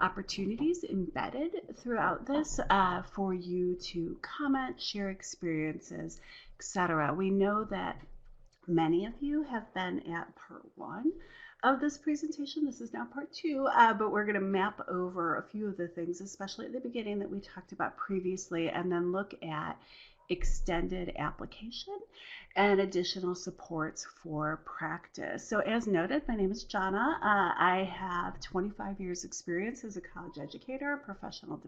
opportunities embedded throughout this for you to comment, share experiences, etc. We know that many of you have been at part one of this presentation. This is now part two, but we're going to map over a few of the things, especially at the beginning that we talked about previously, and then look at extended application and additional supports for practice. So as noted, my name is Jana. I have 25 years experience as a college educator, professional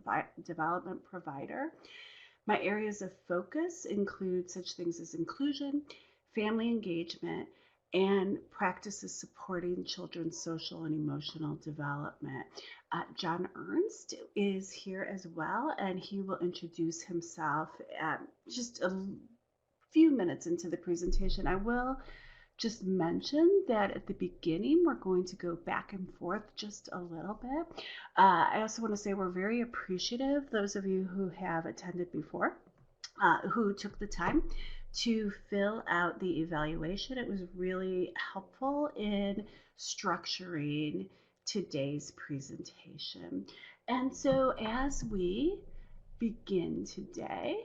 development provider. My areas of focus include such things as inclusion, family engagement, and practices supporting children's social and emotional development. John Ernst is here as well, and he will introduce himself just a few minutes into the presentation. I will just mention that at the beginning, we're going to go back and forth just a little bit. I also want to say we're very appreciative, those of you who have attended before, who took the time to fill out the evaluation. It was really helpful in structuring today's presentation. And so as we begin today,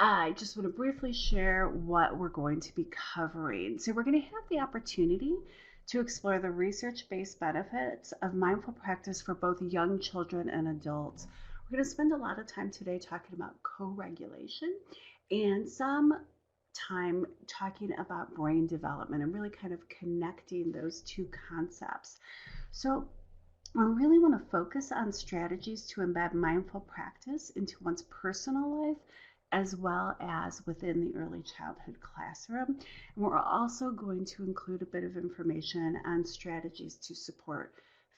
I just want to briefly share what we're going to be covering. So we're going to have the opportunity to explore the research-based benefits of mindful practice for both young children and adults. We're going to spend a lot of time today talking about co-regulation and some time talking about brain development and really kind of connecting those two concepts. So I really want to focus on strategies to embed mindful practice into one's personal life as well as within the early childhood classroom. And we're also going to include a bit of information on strategies to support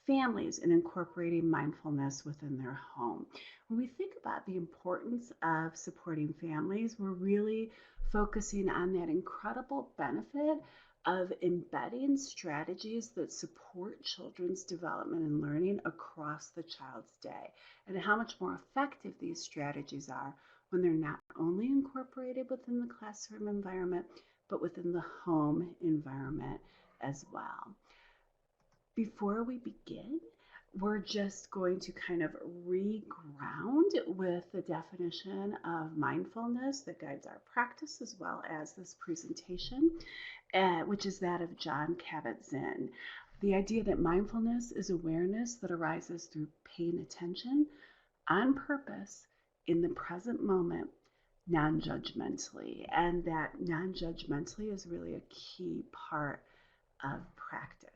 families in incorporating mindfulness within their home. When we think about the importance of supporting families, we're really focusing on that incredible benefit of embedding strategies that support children's development and learning across the child's day, and how much more effective these strategies are when they're not only incorporated within the classroom environment, but within the home environment as well. Before we begin, we're just going to kind of re-ground with the definition of mindfulness that guides our practice as well as this presentation, which is that of Jon Kabat-Zinn. The idea that mindfulness is awareness that arises through paying attention on purpose in the present moment, non-judgmentally, and that non-judgmentally is really a key part of practice.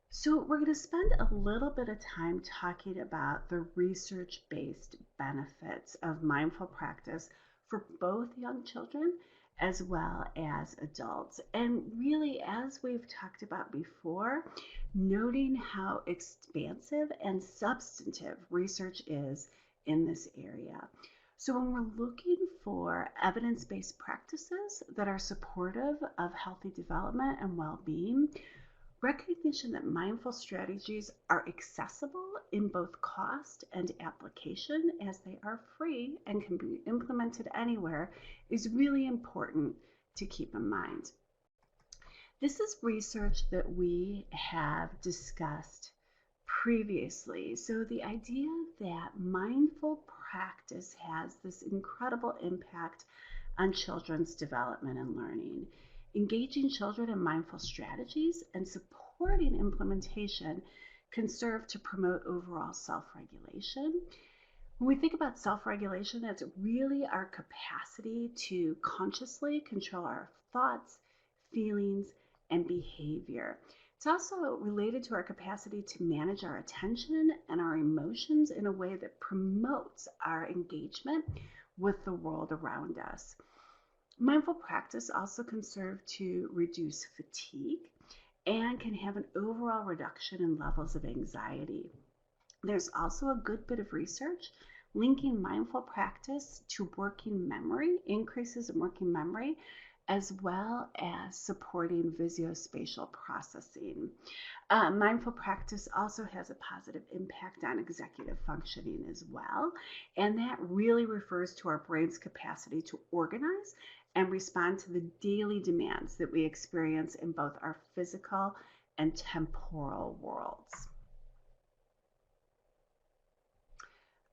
So we're going to spend a little bit of time talking about the research-based benefits of mindful practice for both young children as well as adults. And really, as we've talked about before, noting how expansive and substantive research is in this area. So when we're looking for evidence-based practices that are supportive of healthy development and well-being, recognition that mindful strategies are accessible in both cost and application, as they are free and can be implemented anywhere, is really important to keep in mind. This is research that we have discussed previously. So the idea that mindful practice has this incredible impact on children's development and learning. Engaging children in mindful strategies and supporting implementation can serve to promote overall self-regulation. When we think about self-regulation, that's really our capacity to consciously control our thoughts, feelings, and behavior. It's also related to our capacity to manage our attention and our emotions in a way that promotes our engagement with the world around us. Mindful practice also can serve to reduce fatigue and can have an overall reduction in levels of anxiety. There's also a good bit of research linking mindful practice to working memory, increases in working memory, as well as supporting visuospatial processing. Mindful practice also has a positive impact on executive functioning as well, and that really refers to our brain's capacity to organize and respond to the daily demands that we experience in both our physical and temporal worlds.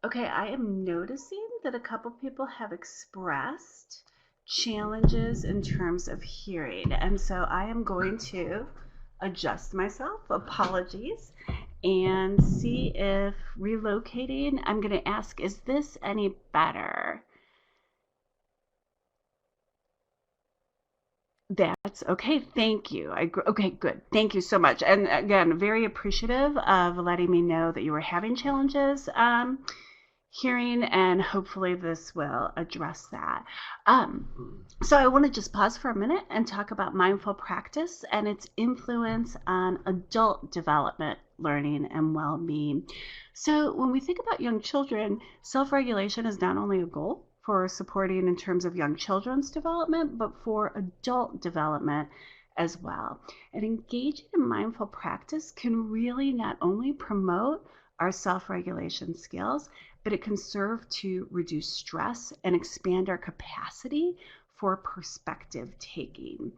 Okay, I am noticing that a couple people have expressed challenges in terms of hearing. And so I am going to adjust myself, apologies, and see if relocating, I'm going to ask, is this any better? That's okay. Thank you. Okay, good. Thank you so much. And again, very appreciative of letting me know that you were having challenges hearing, and hopefully this will address that. So I want to just pause for a minute and talk about mindful practice and its influence on adult development, learning, and well-being. So when we think about young children, self-regulation is not only a goal for supporting in terms of young children's development, but for adult development as well. And engaging in mindful practice can really not only promote our self-regulation skills, but it can serve to reduce stress and expand our capacity for perspective taking.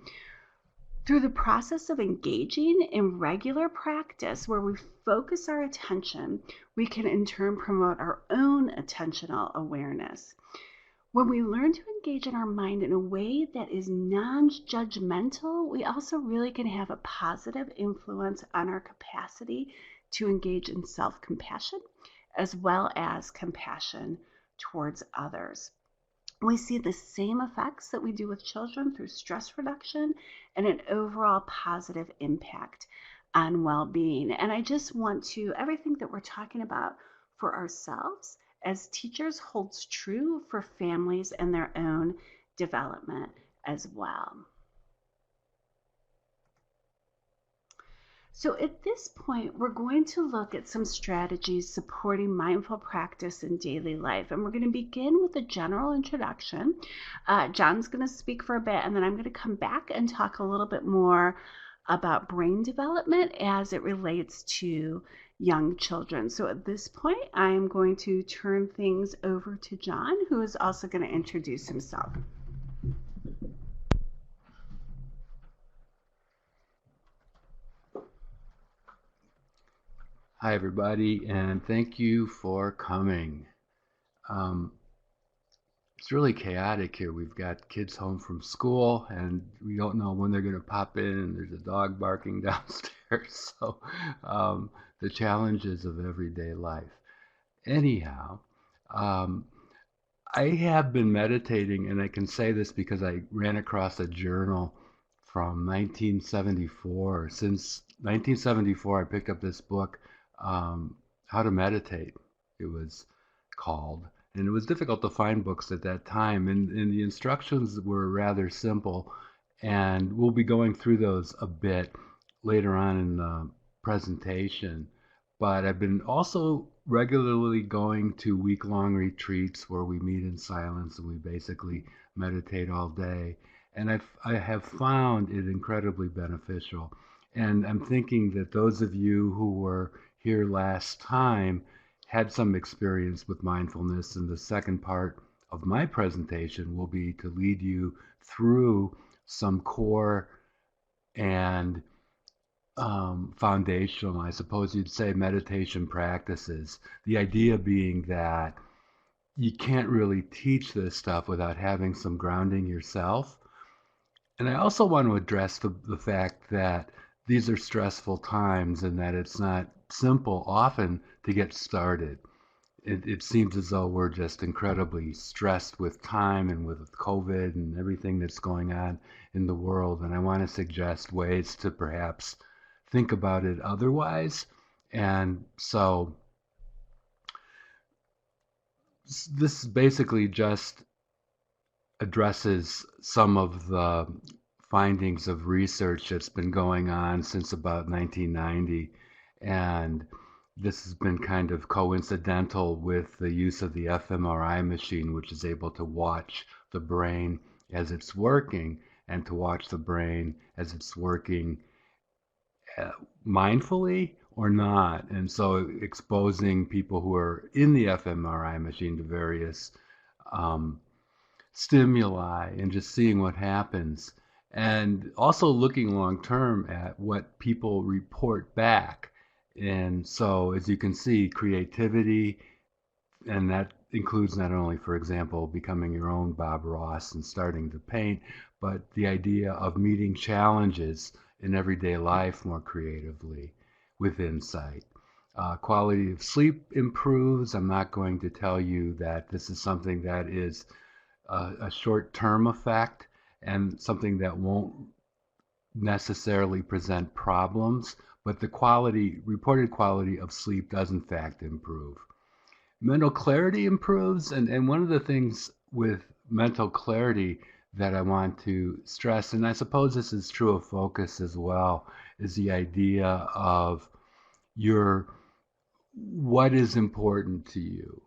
Through the process of engaging in regular practice where we focus our attention, we can in turn promote our own attentional awareness. When we learn to engage in our mind in a way that is non-judgmental, we also really can have a positive influence on our capacity to engage in self-compassion as well as compassion towards others. We see the same effects that we do with children through stress reduction and an overall positive impact on well-being. And I just want to, everything that we're talking about for ourselves as teachers holds true for families and their own development as well. So at this point, we're going to look at some strategies supporting mindful practice in daily life. And we're going to begin with a general introduction. John's going to speak for a bit, and then I'm going to come back and talk a little bit more about brain development as it relates to young children. So at this point, I'm going to turn things over to John, who is also going to introduce himself. Hi, everybody, and thank you for coming. It's really chaotic here. We've got kids home from school, and we don't know when they're going to pop in, and there's a dog barking downstairs. So the challenges of everyday life. Anyhow, I have been meditating, and I can say this because I ran across a journal from 1974. Since 1974, I picked up this book, How to Meditate, it was called. And it was difficult to find books at that time, and the instructions were rather simple. And we'll be going through those a bit later on in the presentation. But I've been also regularly going to week-long retreats where we meet in silence and we basically meditate all day. And I have found it incredibly beneficial. And I'm thinking that those of you who were here last time had some experience with mindfulness, and the second part of my presentation will be to lead you through some core and foundational, I suppose you'd say, meditation practices. The idea being that you can't really teach this stuff without having some grounding yourself. And I also want to address the fact that these are stressful times and that it's not simple often to get started. It seems as though we're just incredibly stressed with time and with COVID and everything that's going on in the world. And I want to suggest ways to perhaps think about it otherwise. And so this basically just addresses some of the findings of research that's been going on since about 1990. And this has been kind of coincidental with the use of the fMRI machine, which is able to watch the brain as it's working and to watch the brain as it's working mindfully or not. And so exposing people who are in the fMRI machine to various stimuli and just seeing what happens. and also looking long term at what people report back. And so, as you can see, creativity, and that includes not only, for example, becoming your own Bob Ross and starting to paint, but the idea of meeting challenges in everyday life more creatively with insight. Quality of sleep improves. I'm not going to tell you that this is something that is a short term effect and something that won't necessarily present problems, but the reported quality of sleep does in fact improve. Mental clarity improves, and one of the things with mental clarity that I want to stress, and I suppose this is true of focus as well, is the idea of your what is important to you,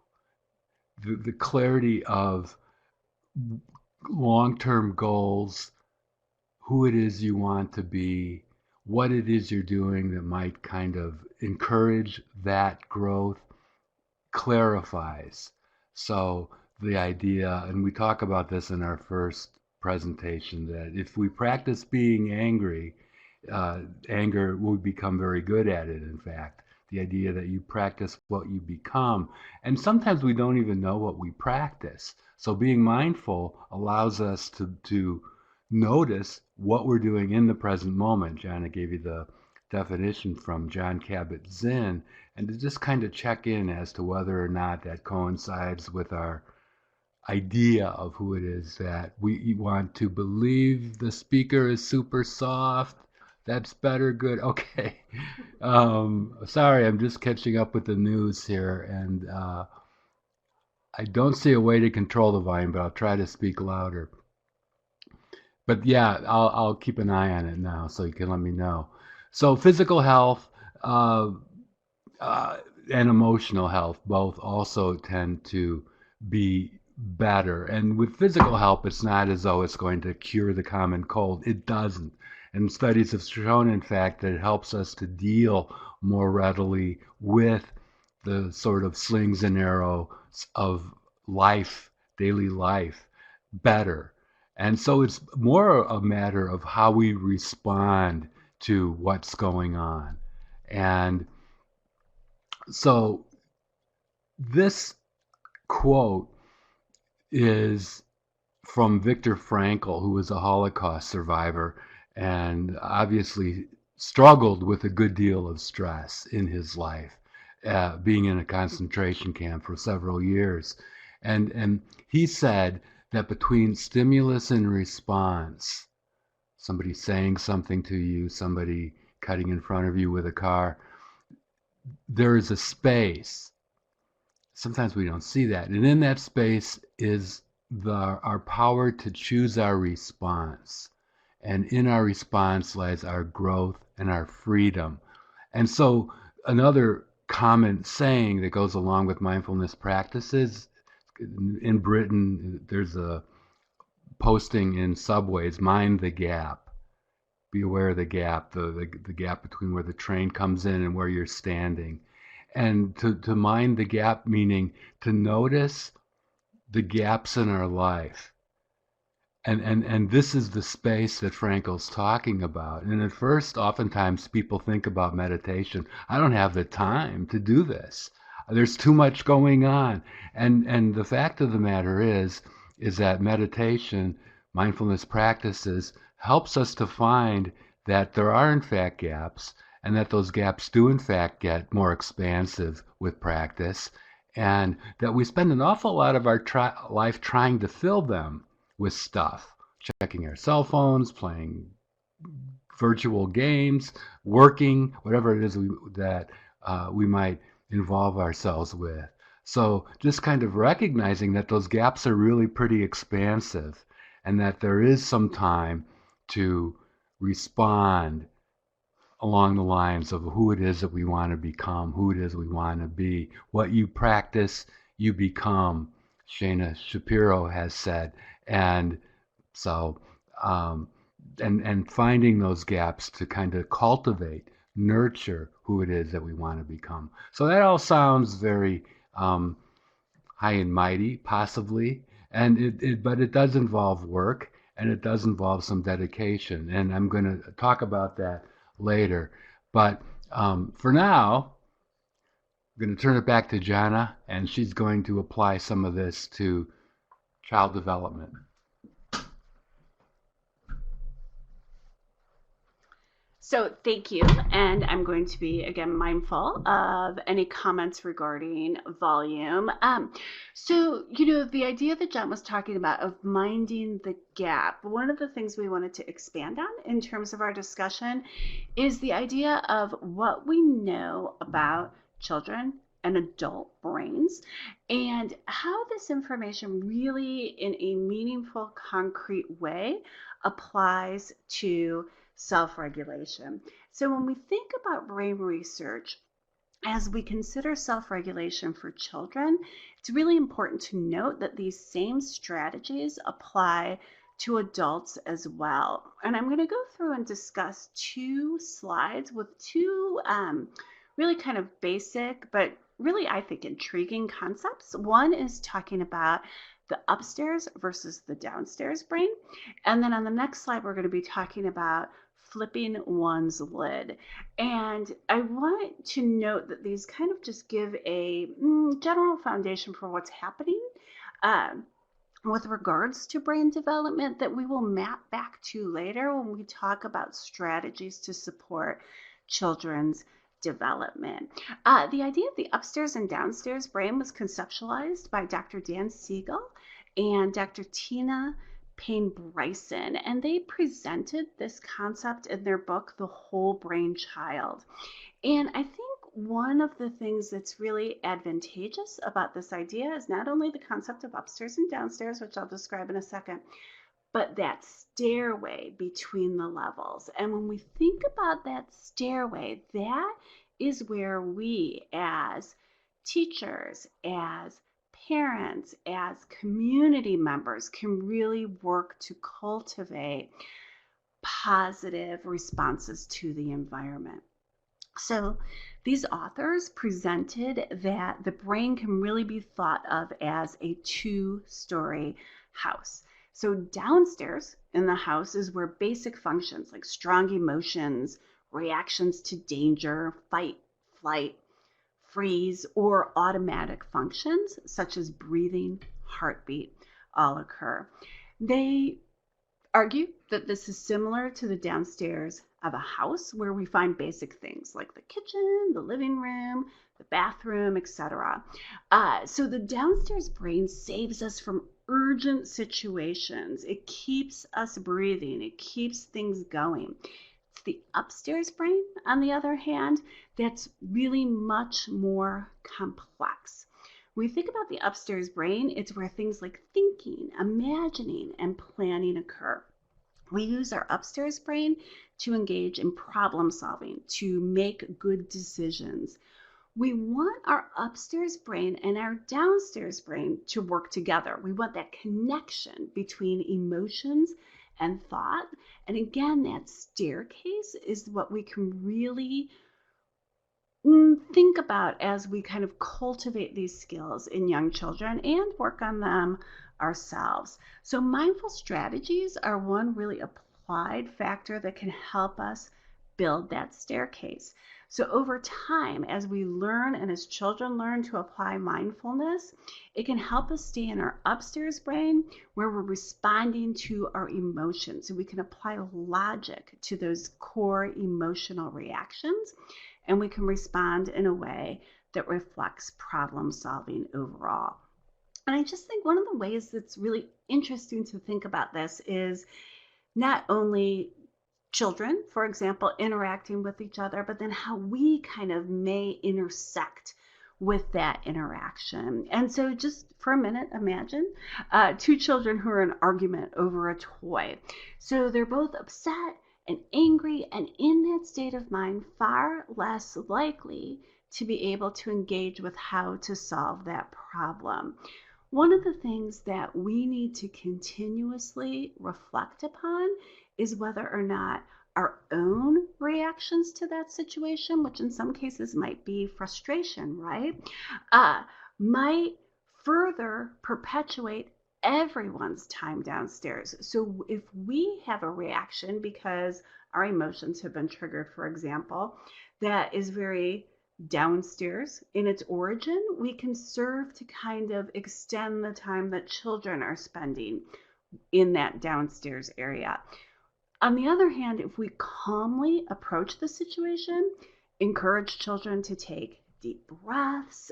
the clarity of long-term goals, who it is you want to be, what it is you're doing that might kind of encourage that growth, clarifies. So the idea, and we talk about this in our first presentation, that if we practice being angry, anger, will become very good at it, in fact. The idea that you practice what you become. And sometimes we don't even know what we practice. So being mindful allows us to notice what we're doing in the present moment. Jana gave you the definition from John Kabat-Zinn, and to just kind of check in as to whether or not that coincides with our idea of who it is that we want to believe. The speaker is super soft. That's better. Good. Okay. Sorry, I'm just catching up with the news here, and I don't see a way to control the volume, but I'll try to speak louder. But yeah, I'll keep an eye on it now, so you can let me know. So physical health, uh, uh, and emotional health both also tend to be better. And with physical health, it's not as though it's going to cure the common cold. It doesn't. And studies have shown, in fact, that it helps us to deal more readily with the sort of slings and arrows of life, daily life, better. And so it's more a matter of how we respond to what's going on. And so this quote is from Viktor Frankl, who was a Holocaust survivor and obviously struggled with a good deal of stress in his life, being in a concentration camp for several years. And he said that between stimulus and response, somebody saying something to you, somebody cutting in front of you with a car, there is a space. Sometimes we don't see that. And in that space is our power to choose our response. And in our response lies our growth and our freedom. And so another common saying that goes along with mindfulness practices, in Britain, there's a posting in subways, mind the gap. Be aware of the gap, the gap between where the train comes in and where you're standing. And to mind the gap, meaning to notice the gaps in our life. And this is the space that Frankel's talking about. And at first, oftentimes people think about meditation. I don't have the time to do this. There's too much going on. And the fact of the matter is that meditation, mindfulness practices, helps us to find that there are in fact gaps, and that those gaps do in fact get more expansive with practice, and that we spend an awful lot of our life trying to fill them with stuff, checking our cell phones, playing virtual games, working, whatever it is that we might involve ourselves with. So just kind of recognizing that those gaps are really pretty expansive, and that there is some time to respond along the lines of who it is that we want to become, who it is we want to be. What you practice, you become, Shana Shapiro has said. And so, and finding those gaps to kind of cultivate, nurture who it is that we want to become. So that all sounds very high and mighty, possibly, and but it does involve work. and it does involve some dedication. And I'm going to talk about that later. But for now, I'm going to turn it back to Jana, and she's going to apply some of this to child development. So thank you. And I'm going to be, again, mindful of any comments regarding volume. The idea that John was talking about of minding the gap, one of the things we wanted to expand on in terms of our discussion is the idea of what we know about children and adult brains and how this information really, in a meaningful, concrete way, applies to self-regulation. So when we think about brain research, as we consider self-regulation for children, it's really important to note that these same strategies apply to adults as well. And I'm going to go through and discuss two slides with two really kind of basic, but really, I think, intriguing concepts. One is talking about the upstairs versus the downstairs brain. And then on the next slide, we're going to be talking about flipping one's lid. And I want to note that these kind of just give a general foundation for what's happening with regards to brain development that we will map back to later when we talk about strategies to support children's development. The idea of the upstairs and downstairs brain was conceptualized by Dr. Dan Siegel and Dr. Tina Payne Bryson, and they presented this concept in their book, The Whole Brain Child. And I think one of the things that's really advantageous about this idea is not only the concept of upstairs and downstairs, which I'll describe in a second, but that stairway between the levels. And when we think about that stairway, that is where we as teachers, as parents, as community members can really work to cultivate positive responses to the environment. So these authors presented that the brain can really be thought of as a two-story house. So downstairs in the house is where basic functions like strong emotions, reactions to danger, fight, flight, freeze, or automatic functions such as breathing, heartbeat, all occur. They argue that this is similar to the downstairs of a house where we find basic things like the kitchen, the living room, the bathroom, etc. So the downstairs brain saves us from urgent situations. It keeps us breathing. It keeps things going. It's the upstairs brain, on the other hand, that's really much more complex. When we think about the upstairs brain, it's where things like thinking, imagining, and planning occur. We use our upstairs brain to engage in problem solving, to make good decisions. We want our upstairs brain and our downstairs brain to work together. We want that connection between emotions and thought. And again, that staircase is what we can really think about as we kind of cultivate these skills in young children and work on them ourselves. So mindful strategies are one really applied factor that can help us build that staircase. So over time, as we learn and as children learn to apply mindfulness, it can help us stay in our upstairs brain where we're responding to our emotions. So we can apply logic to those core emotional reactions, and we can respond in a way that reflects problem solving overall. And I just think one of the ways that's really interesting to think about this is not only children, for example, interacting with each other, but then how we kind of may intersect with that interaction. And so just for a minute, imagine two children who are in an argument over a toy. So they're both upset and angry, and in that state of mind, far less likely to be able to engage with how to solve that problem. One of the things that we need to continuously reflect upon is whether or not our own reactions to that situation, which in some cases might be frustration, right, might further perpetuate everyone's time downstairs. So if we have a reaction because our emotions have been triggered, for example, that is very downstairs in its origin, we can serve to kind of extend the time that children are spending in that downstairs area. On the other hand, if we calmly approach the situation, encourage children to take deep breaths,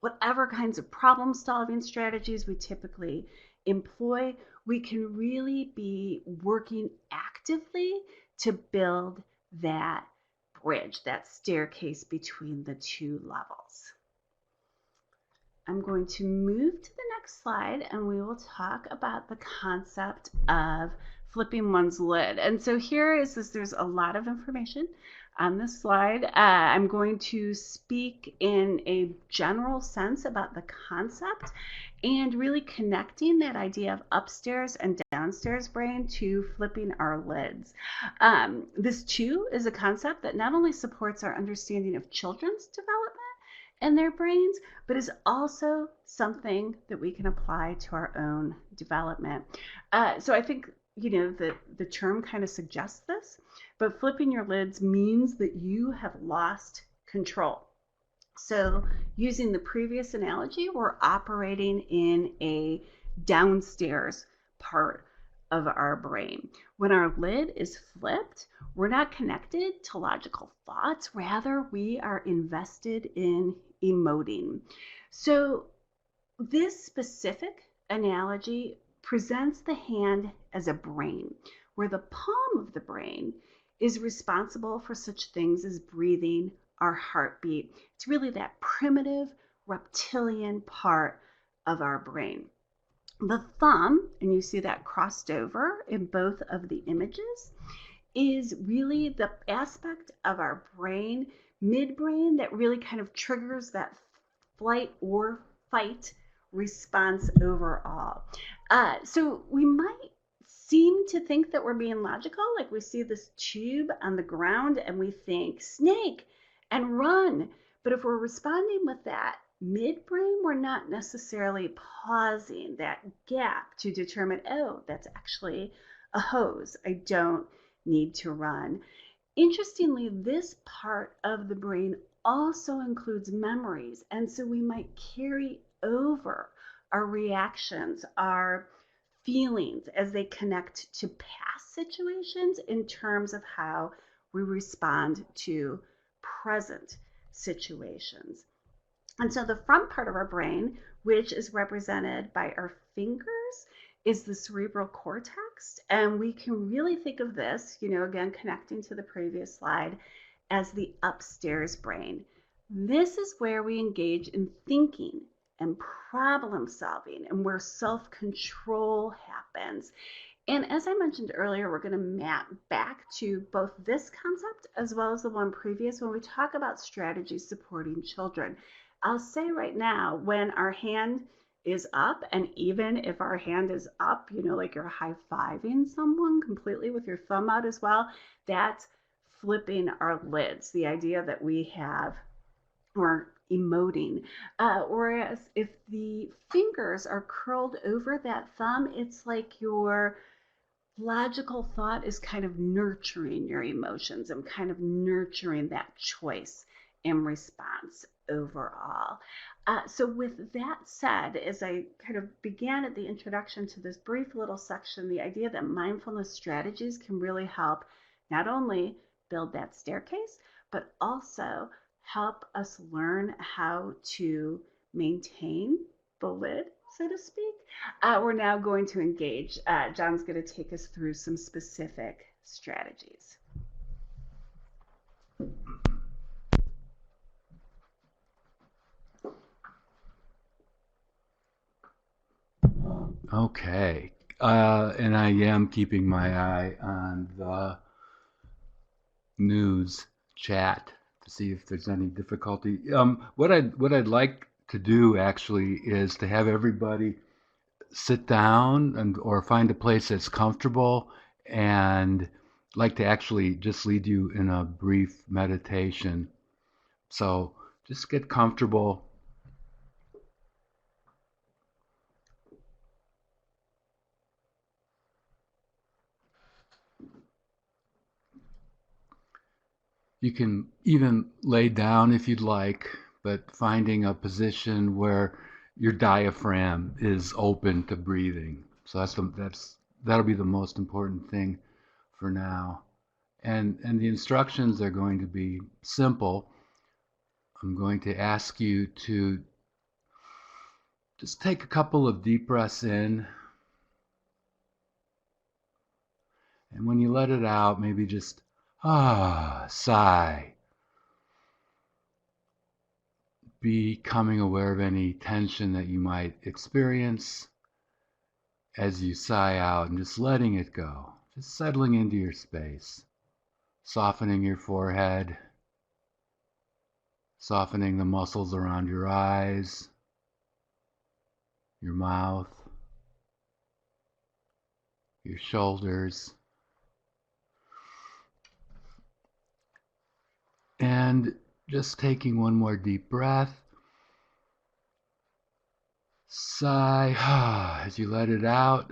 whatever kinds of problem solving strategies we typically employ, we can really be working actively to build that bridge, that staircase between the two levels. I'm going to move to the next slide and we will talk about the concept of flipping one's lid. And so here is this, there's a lot of information on this slide. I'm going to speak in a general sense about the concept and really connecting that idea of upstairs and downstairs brain to flipping our lids. This too is a concept that not only supports our understanding of children's development and their brains, but is also something that we can apply to our own development. So I think, the term kind of suggests this, but flipping your lids means that you have lost control. So using the previous analogy, we're operating in a downstairs part of our brain. When our lid is flipped, we're not connected to logical thoughts. Rather, we are invested in emoting. So this specific analogy presents the hand as a brain, where the palm of the brain is responsible for such things as breathing, our heartbeat. It's really that primitive reptilian part of our brain. The thumb, and you see that crossed over in both of the images, is really the aspect of our brain, midbrain, that really kind of triggers that flight or fight response overall. So we might seem to think that we're being logical, like we see this tube on the ground and we think snake and run. But if we're responding with that midbrain, we're not necessarily pausing that gap to determine, oh, that's actually a hose. I don't need to run. Interestingly, this part of the brain also includes memories. And so we might carry over our reactions, our feelings as they connect to past situations in terms of how we respond to present situations. And so the front part of our brain, which is represented by our fingers, is the cerebral cortex. And we can really think of this, again, connecting to the previous slide, as the upstairs brain. This is where we engage in thinking and problem solving and where self-control happens. And as I mentioned earlier, we're going to map back to both this concept as well as the one previous when we talk about strategies supporting children. I'll say right now, when our hand is up, and even if our hand is up, like you're high-fiving someone completely with your thumb out as well, that's flipping our lids, the idea that we have, or emoting. Whereas if the fingers are curled over that thumb, it's like your logical thought is kind of nurturing your emotions and kind of nurturing that choice in response overall. So with that said, as I kind of began at the introduction to this brief little section, the idea that mindfulness strategies can really help not only build that staircase, but also help us learn how to maintain the lid, so to speak. We're now going to engage. John's going to take us through some specific strategies. Okay. And I am keeping my eye on the news chat to see if there's any difficulty. What I'd like to do actually is to have everybody sit down or find a place that's comfortable, and like to actually just lead you in a brief meditation. So just get comfortable. You can even lay down if you'd like, but finding a position where your diaphragm is open to breathing. So that'll be the most important thing for now. And the instructions are going to be simple. I'm going to ask you to just take a couple of deep breaths in, and when you let it out, maybe just sigh, becoming aware of any tension that you might experience as you sigh out and just letting it go, just settling into your space, softening your forehead, softening the muscles around your eyes, your mouth, your shoulders, and just taking one more deep breath. Sigh as you let it out.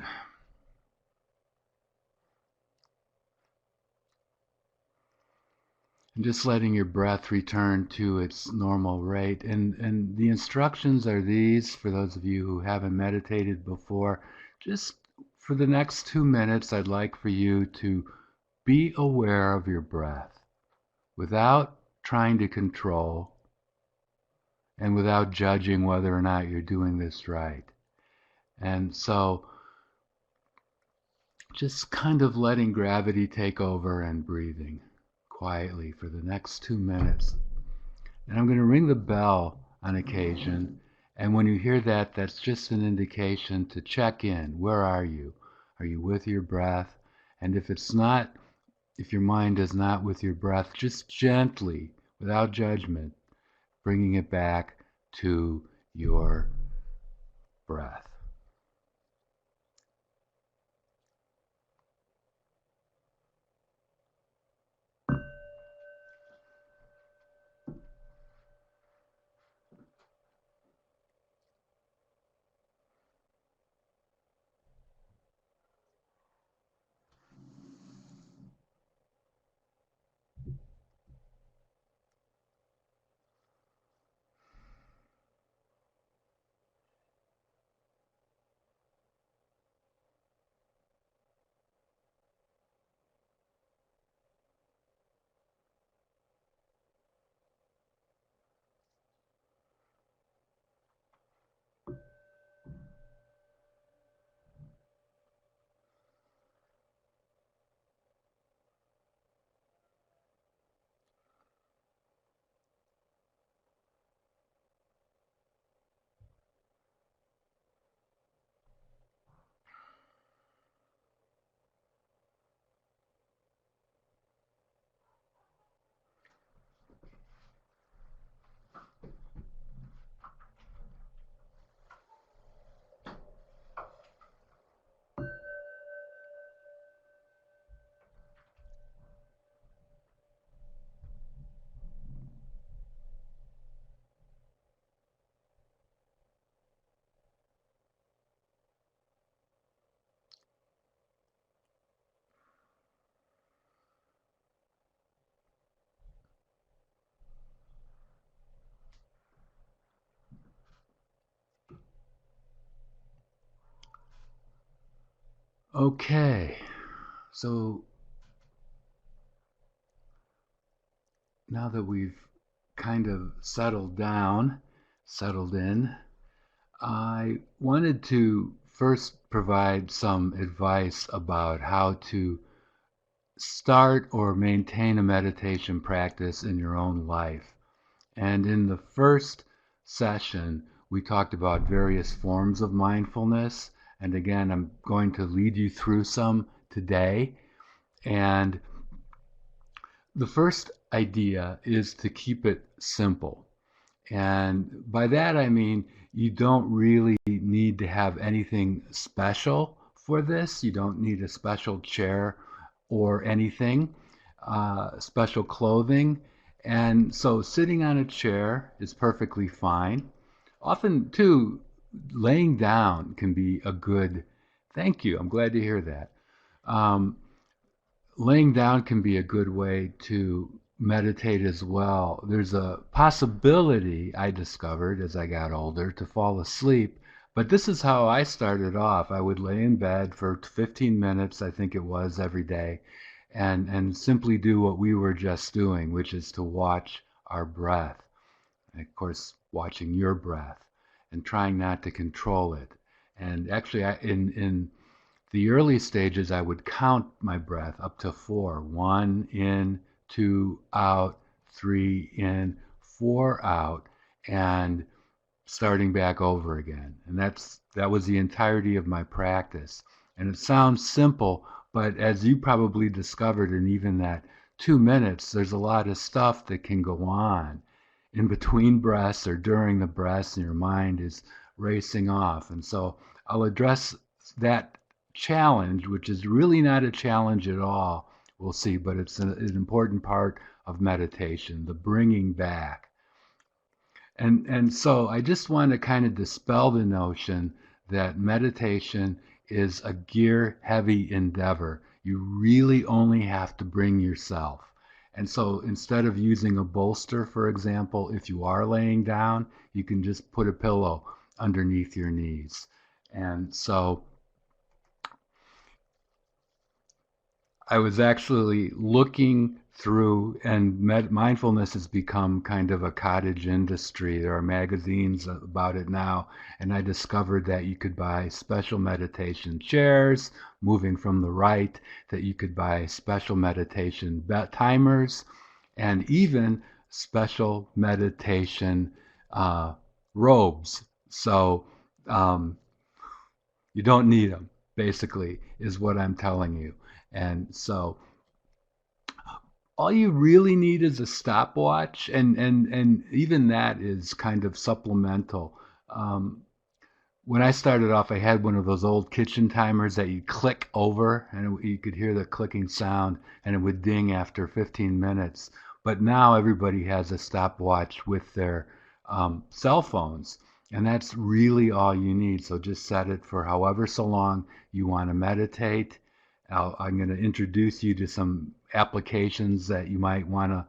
And just letting your breath return to its normal rate. And the instructions are these for those of you who haven't meditated before. Just for the next 2 minutes, I'd like for you to be aware of your breath without trying to control and without judging whether or not you're doing this right. And so just kind of letting gravity take over and breathing quietly for the next 2 minutes. And I'm going to ring the bell on occasion. And when you hear that, that's just an indication to check in. Where are you? Are you with your breath? And if it's not, if your mind is not with your breath, just gently, without judgment, bringing it back to your breath. Okay, so now that we've kind of settled down, settled in, I wanted to first provide some advice about how to start or maintain a meditation practice in your own life. And in the first session, we talked about various forms of mindfulness. And again, I'm going to lead you through some today. And the first idea is to keep it simple. And by that, I mean, you don't really need to have anything special for this. You don't need a special chair or anything, special clothing. And so sitting on a chair is perfectly fine. Often, too, laying down can be a good, thank you, I'm glad to hear that. Um, Laying down can be a good way to meditate as well. There's a possibility I discovered as I got older to fall asleep. But this is how I started off. I would lay in bed for 15 minutes, I think it was, every day, and simply do what we were just doing, which is to watch our breath. And of course, watching your breath and trying not to control it. And actually, in the early stages, I would count my breath up to four: one in, two out, three in, four out, and starting back over again. And that was the entirety of my practice. And it sounds simple, but as you probably discovered in even that 2 minutes, there's a lot of stuff that can go on in between breaths or during the breaths, and your mind is racing off. And so I'll address that challenge, which is really not a challenge at all, we'll see, but it's an important part of meditation, the bringing back. And so I just want to kind of dispel the notion that meditation is a gear heavy endeavor. You really only have to bring yourself. And so instead of using a bolster, for example, if you are laying down, you can just put a pillow underneath your knees. And so I was actually looking through, and mindfulness has become kind of a cottage industry. There are magazines about it now, and I discovered that you could buy special meditation chairs, moving from the right, that you could buy special meditation timers, and even special meditation uh, robes. So um, you don't need them, basically, is what I'm telling you. And so all you really need is a stopwatch, and even that is kind of supplemental. Um, when I started off, I had one of those old kitchen timers that you click over, and you could hear the clicking sound, and it would ding after 15 minutes. But now everybody has a stopwatch with their cell phones, and that's really all you need. So just set it for however so long you want to meditate. I'm going to introduce you to some applications that you might want to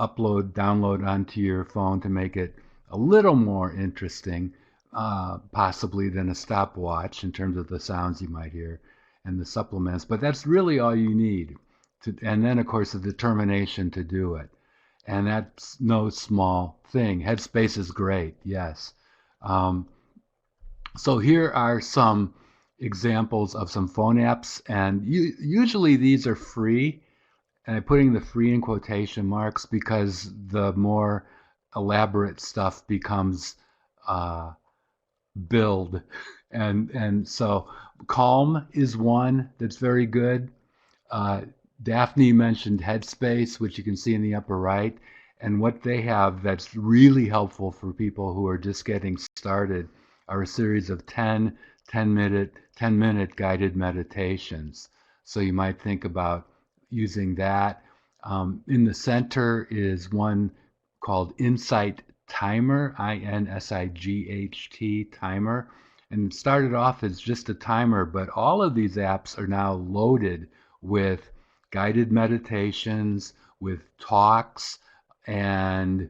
download onto your phone to make it a little more interesting, possibly than a stopwatch in terms of the sounds you might hear and the supplements. But that's really all you need. And then, of course, the determination to do it. And that's no small thing. Headspace is great, yes. Um, so here are some examples of some phone apps, and usually these are free, and I'm putting the free in quotation marks because the more elaborate stuff becomes uh, billed, and so Calm is one that's very good. Uh, Daphne mentioned Headspace, which you can see in the upper right, and what they have that's really helpful for people who are just getting started are a series of 10 minute guided meditations. So you might think about using that. In the center is one called Insight Timer, INSIGHT Timer. And it started off as just a timer, but all of these apps are now loaded with guided meditations, with talks, and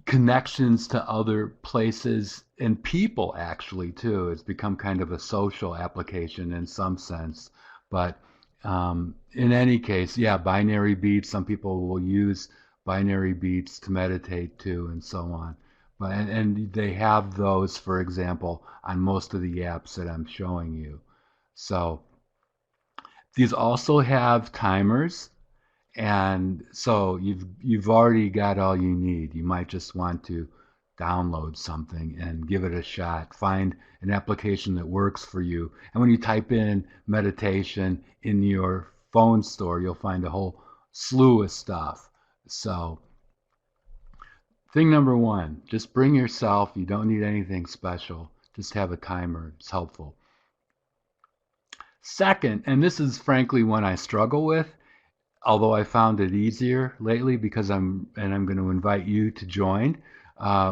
connections to other places and people, actually, too. It's become kind of a social application in some sense. But in any case, yeah, binary beats. Some people will use binary beats to meditate too, and so on. But and they have those, for example, on most of the apps that I'm showing you. So these also have timers, and so you've already got all you need. You might just want to download something and give it a shot. Find an application that works for you. And when you type in meditation in your phone store, you'll find a whole slew of stuff. So thing number one, just bring yourself. You don't need anything special. Just have a timer. It's helpful. Second, and this is frankly one I struggle with, although I found it easier lately because I'm going to invite you to join.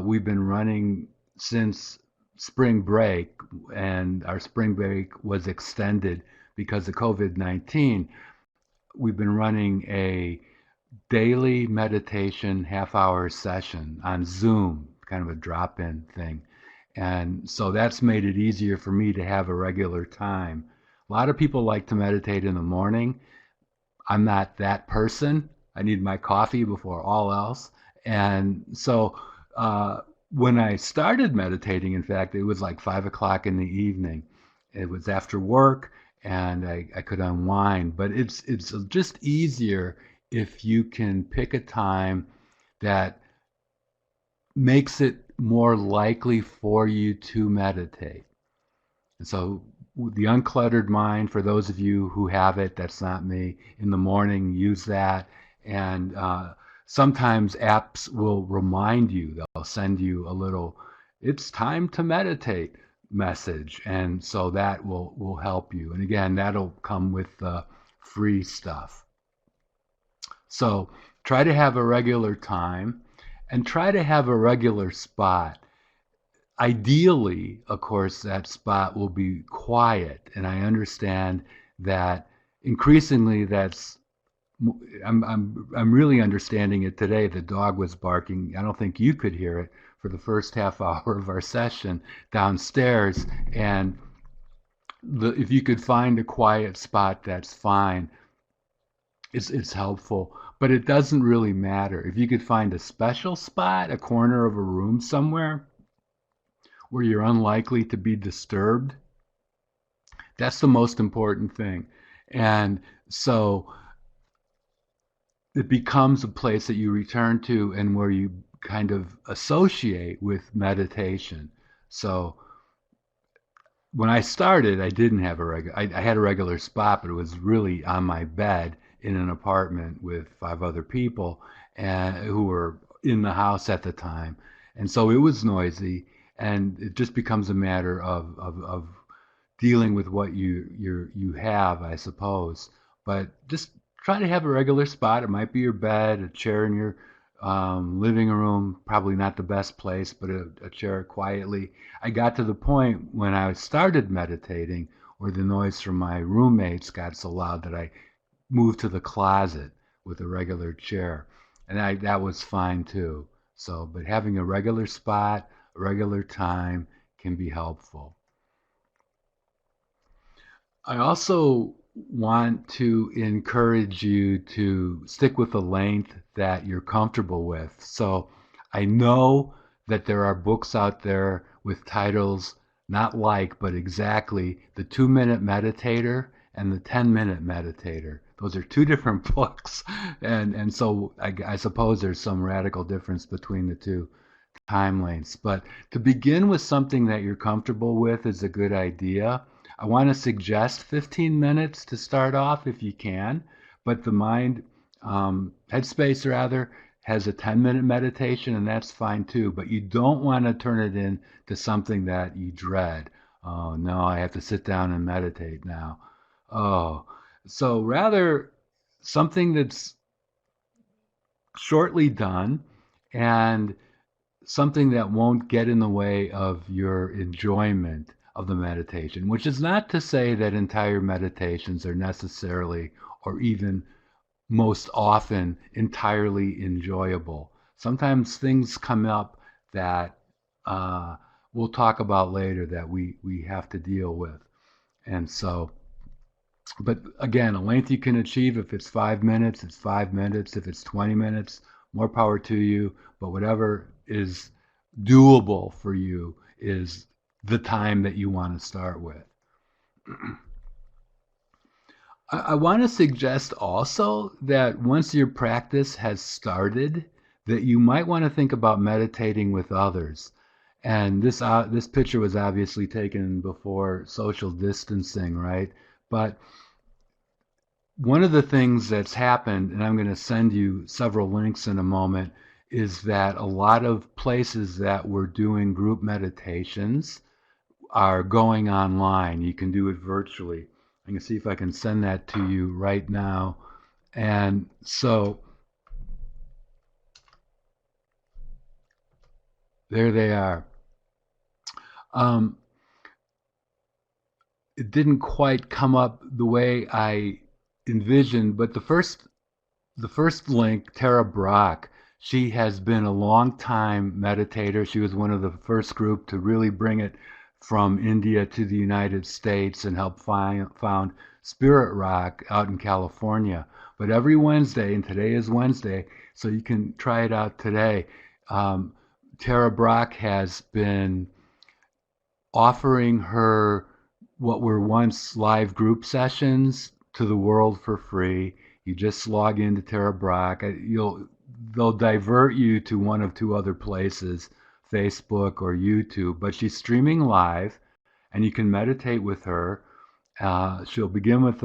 We've been running since spring break, and our spring break was extended because of COVID-19. we've been running a daily meditation half-hour session on Zoom, kind of a drop-in thing. And so that's made it easier for me to have a regular time. A lot of people like to meditate in the morning. I'm not that person. I need my coffee before all else. And so uh, when I started meditating, in fact, it was like 5 o'clock in the evening. It was after work, and I could unwind. But it's just easier if you can pick a time that makes it more likely for you to meditate. And so the uncluttered mind, for those of you who have it, that's not me, in the morning, use that. And sometimes apps will remind you, they'll send you a little, it's time to meditate message. And so that will help you. And again, that'll come with free stuff. So try to have a regular time and try to have a regular spot. Ideally, of course, that spot will be quiet. And I understand that increasingly that's I'm really understanding it today. The dog was barking. I don't think you could hear it for the first half hour of our session downstairs. And if you could find a quiet spot, that's fine. It's helpful, but it doesn't really matter. If you could find a special spot, a corner of a room somewhere where you're unlikely to be disturbed, that's the most important thing. And so it becomes a place that you return to and where you kind of associate with meditation. So when I started, I didn't have a regular. I had a regular spot, but it was really on my bed in an apartment with 5 other people, and who were in the house at the time, and so it was noisy. And it just becomes a matter of dealing with what you have, I suppose. But just try to have a regular spot. It might be your bed, a chair in your living room, probably not the best place, but a chair quietly. I got to the point when I started meditating where the noise from my roommates got so loud that I moved to the closet with a regular chair. And that was fine too. So, but having a regular spot, a regular time can be helpful. I also want to encourage you to stick with the length that you're comfortable with. So I know that there are books out there with titles not like, but exactly the 2 minute meditator and the 10-minute meditator. Those are two different books. And so I suppose there's some radical difference between the two time lengths. But to begin with something that you're comfortable with is a good idea. I want to suggest 15 minutes to start off if you can, but the mind, Headspace rather, has a 10-minute meditation, and that's fine too. But you don't want to turn it into something that you dread. Oh no, I have to sit down and meditate now. Oh, so rather something that's shortly done and something that won't get in the way of your enjoyment of the meditation, which is not to say that entire meditations are necessarily or even most often entirely enjoyable. Sometimes things come up that we'll talk about later that we have to deal with. And so, but again, a length you can achieve, if it's 5 minutes, it's 5 minutes. If it's 20 minutes, more power to you. But whatever is doable for you is the time that you want to start with. I want to suggest also that once your practice has started, that you might want to think about meditating with others. And this picture was obviously taken before social distancing, right? But one of the things that's happened, and I'm going to send you several links in a moment, is that a lot of places that were doing group meditations are going online. You can do it virtually. I can see if I can send that to you right now. And so there they are. Um, it didn't quite come up the way I envision. But the first link, Tara Brach, she has been a long time meditator. She was one of the first group to really bring it from India to the United States and help found Spirit Rock out in California. But every Wednesday, and today is Wednesday, so you can try it out today. Um, Tara Brach has been offering her what were once live group sessions to the world for free. You just log into Tara Brach. They'll divert you to one of two other places, Facebook or YouTube. But she's streaming live, and you can meditate with her. She'll begin with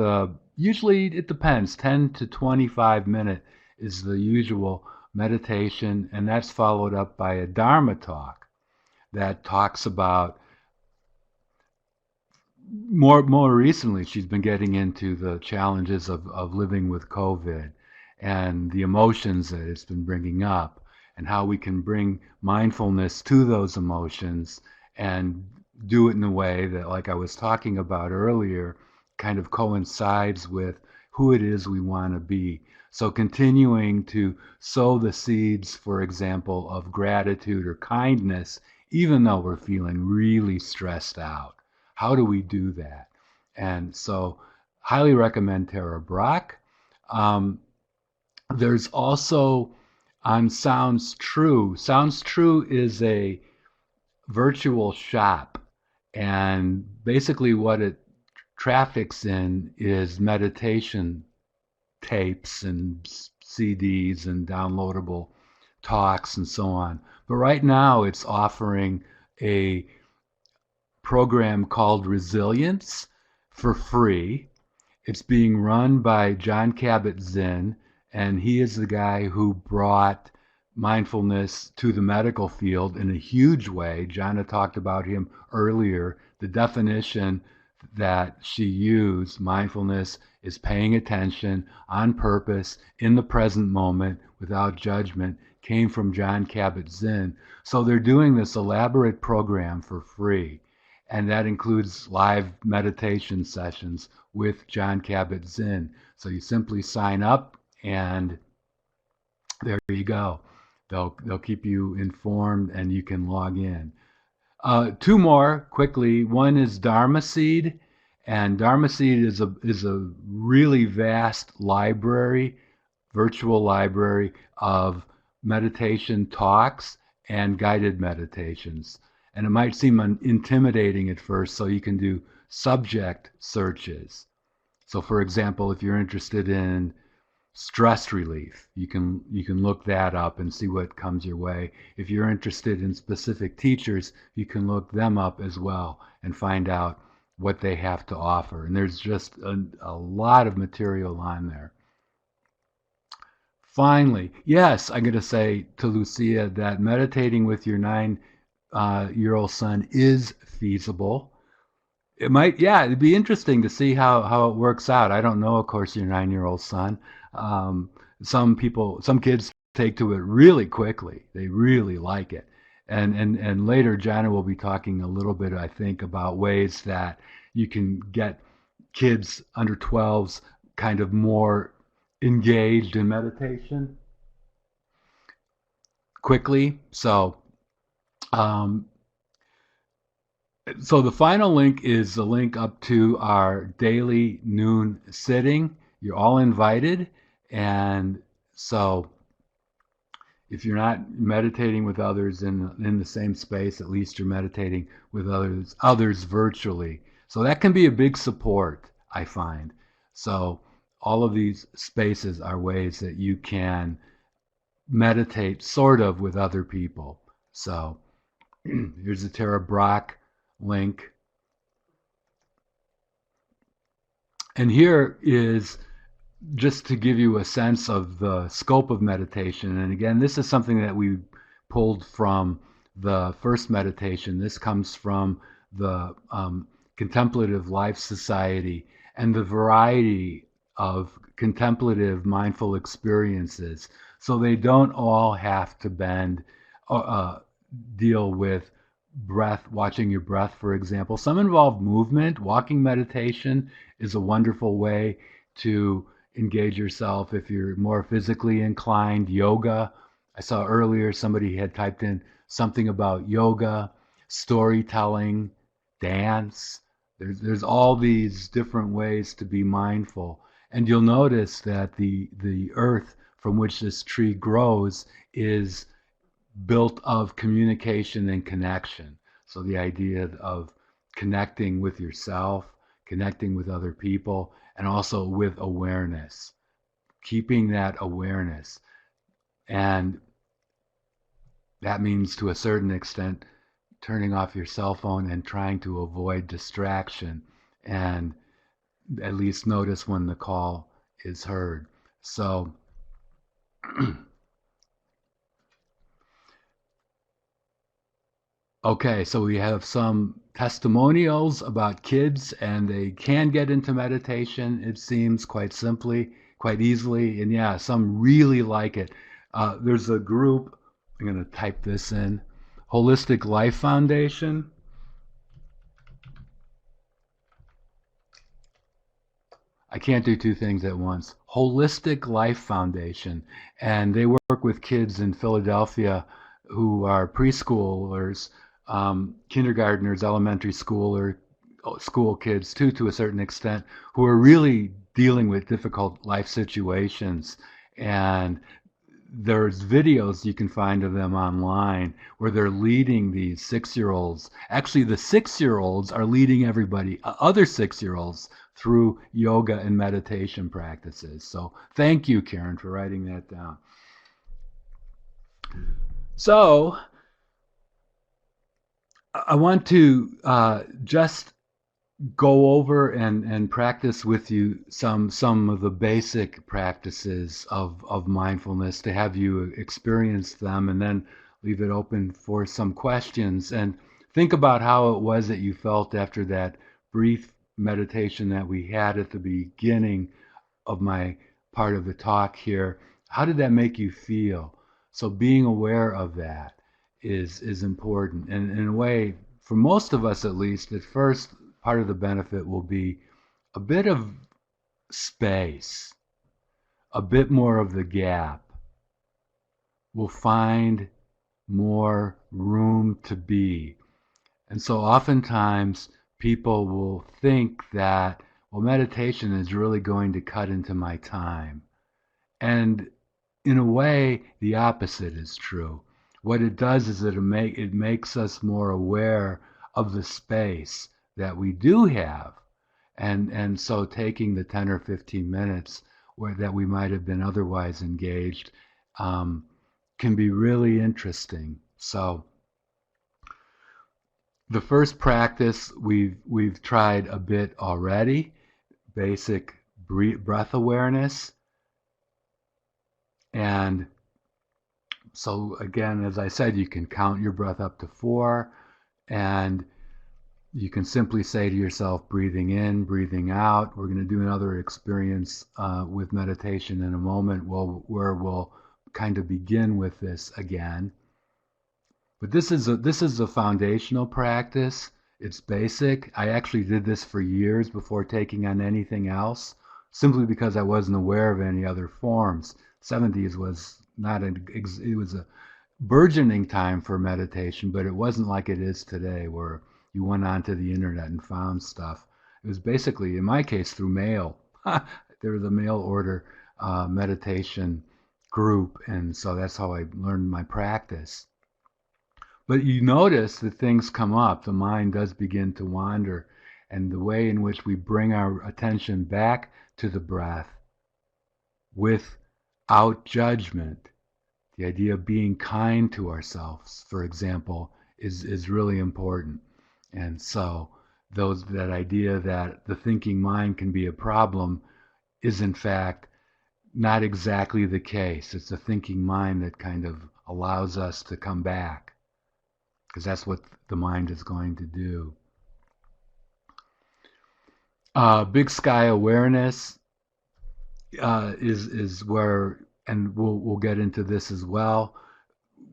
usually it depends, 10 to 25 minute is the usual meditation, and that's followed up by a Dharma talk that talks about more recently, she's been getting into the challenges of living with COVID and the emotions that it's been bringing up, and how we can bring mindfulness to those emotions and do it in a way that, like I was talking about earlier, kind of coincides with who it is we want to be. So continuing to sow the seeds, for example, of gratitude or kindness, even though we're feeling really stressed out. How do we do that? And so, highly recommend Tara Brach. Um, there's also on Sounds True. Sounds True is a virtual shop, and basically what it traffics in is meditation tapes and CDs and downloadable talks and so on. But right now, it's offering a program called Resilience for free. It's being run by John Kabat-Zinn, and he is the guy who brought mindfulness to the medical field in a huge way. Jana talked about him earlier. The definition that she used, mindfulness, is paying attention on purpose in the present moment without judgment, came from John Kabat-Zinn. So they're doing this elaborate program for free, and that includes live meditation sessions with John Kabat-Zinn. So you simply sign up, and there you go. They'll keep you informed, and you can log in. Two more quickly. One is Dharma Seed, and Dharma Seed is a really vast library, virtual library of meditation talks and guided meditations. And it might seem intimidating at first, so you can do subject searches. So, for example, if you're interested in stress relief, you can look that up and see what comes your way. If you're interested in specific teachers, you can look them up as well and find out what they have to offer. And there's just a lot of material on there. Finally, yes, I'm going to say to Lucia that meditating with your 9 year old son is feasible. It might, yeah, it'd be interesting to see how it works out. I don't know, of course, your 9 year old son. Um, some kids take to it really quickly. They really like it. And later, Jana will be talking a little bit, I think, about ways that you can get kids under 12s kind of more engaged in meditation quickly. Um, so the final link is the link up to our daily noon sitting. You're all invited. And so if you're not meditating with others in the same space, at least you're meditating with others virtually. So that can be a big support, I find. So all of these spaces are ways that you can meditate sort of with other people. So here's the Tara Brach link. And here is just to give you a sense of the scope of meditation. And again, this is something that we pulled from the first meditation. This comes from the Contemplative Life Society and the variety of contemplative mindful experiences. So they don't all have to deal with breath, watching your breath, for example. Some involve movement. Walking meditation is a wonderful way to engage yourself. If you're more physically inclined, yoga. I saw earlier somebody had typed in something about yoga, storytelling, dance. There's all these different ways to be mindful. And you'll notice that the earth from which this tree grows is built of communication and connection. So the idea of connecting with yourself, connecting with other people, and also with awareness, keeping that awareness. And that means to a certain extent turning off your cell phone and trying to avoid distraction and at least notice when the call is heard. So okay, so we have some testimonials about kids, and they can get into meditation, it seems, quite simply, quite easily. And yeah, some really like it. There's a group, I'm going to type this in, Holistic Life Foundation. I can't do two things at once. Holistic Life Foundation. And they work with kids in Philadelphia who are preschoolers, kindergartners, elementary school or school kids too, to a certain extent, who are really dealing with difficult life situations. And there's videos you can find of them online where they're leading these 6-year-olds. Actually, the 6-year-olds are leading everybody, other 6-year-olds, through yoga and meditation practices. So thank you, Karen, for writing that down. So I want to just go over and practice with you some of the basic practices of mindfulness to have you experience them, and then leave it open for some questions. And think about how it was that you felt after that brief meditation that we had at the beginning of my part of the talk here. How did that make you feel? So being aware of that is important. And in a way, for most of us at least, at first, part of the benefit will be a bit of space, a bit more of the gap. We'll find more room to be. And so oftentimes people will think that, well, meditation is really going to cut into my time. And in a way, the opposite is true. What it does is it makes us more aware of the space that we do have. And so taking the 10 or 15 minutes where that we might have been otherwise engaged can be really interesting. So the first practice we've tried a bit already, basic breath awareness. And so again, as I said, you can count your breath up to 4, and you can simply say to yourself, breathing in, breathing out. We're going to do another experience with meditation in a moment where we'll kind of begin with this again. But this is a foundational practice. It's basic. I actually did this for years before taking on anything else, simply because I wasn't aware of any other forms. 70s was not it was a burgeoning time for meditation, but it wasn't like it is today, where you went onto the internet and found stuff. It was basically, in my case, through mail. There was a mail order meditation group, and so that's how I learned my practice. But you notice that things come up, the mind does begin to wander, and the way in which we bring our attention back to the breath without judgment, the idea of being kind to ourselves, for example, is really important. And so that idea that the thinking mind can be a problem is in fact not exactly the case. It's the thinking mind that kind of allows us to come back, because that's what the mind is going to do. Big sky awareness is where, and we'll get into this as well,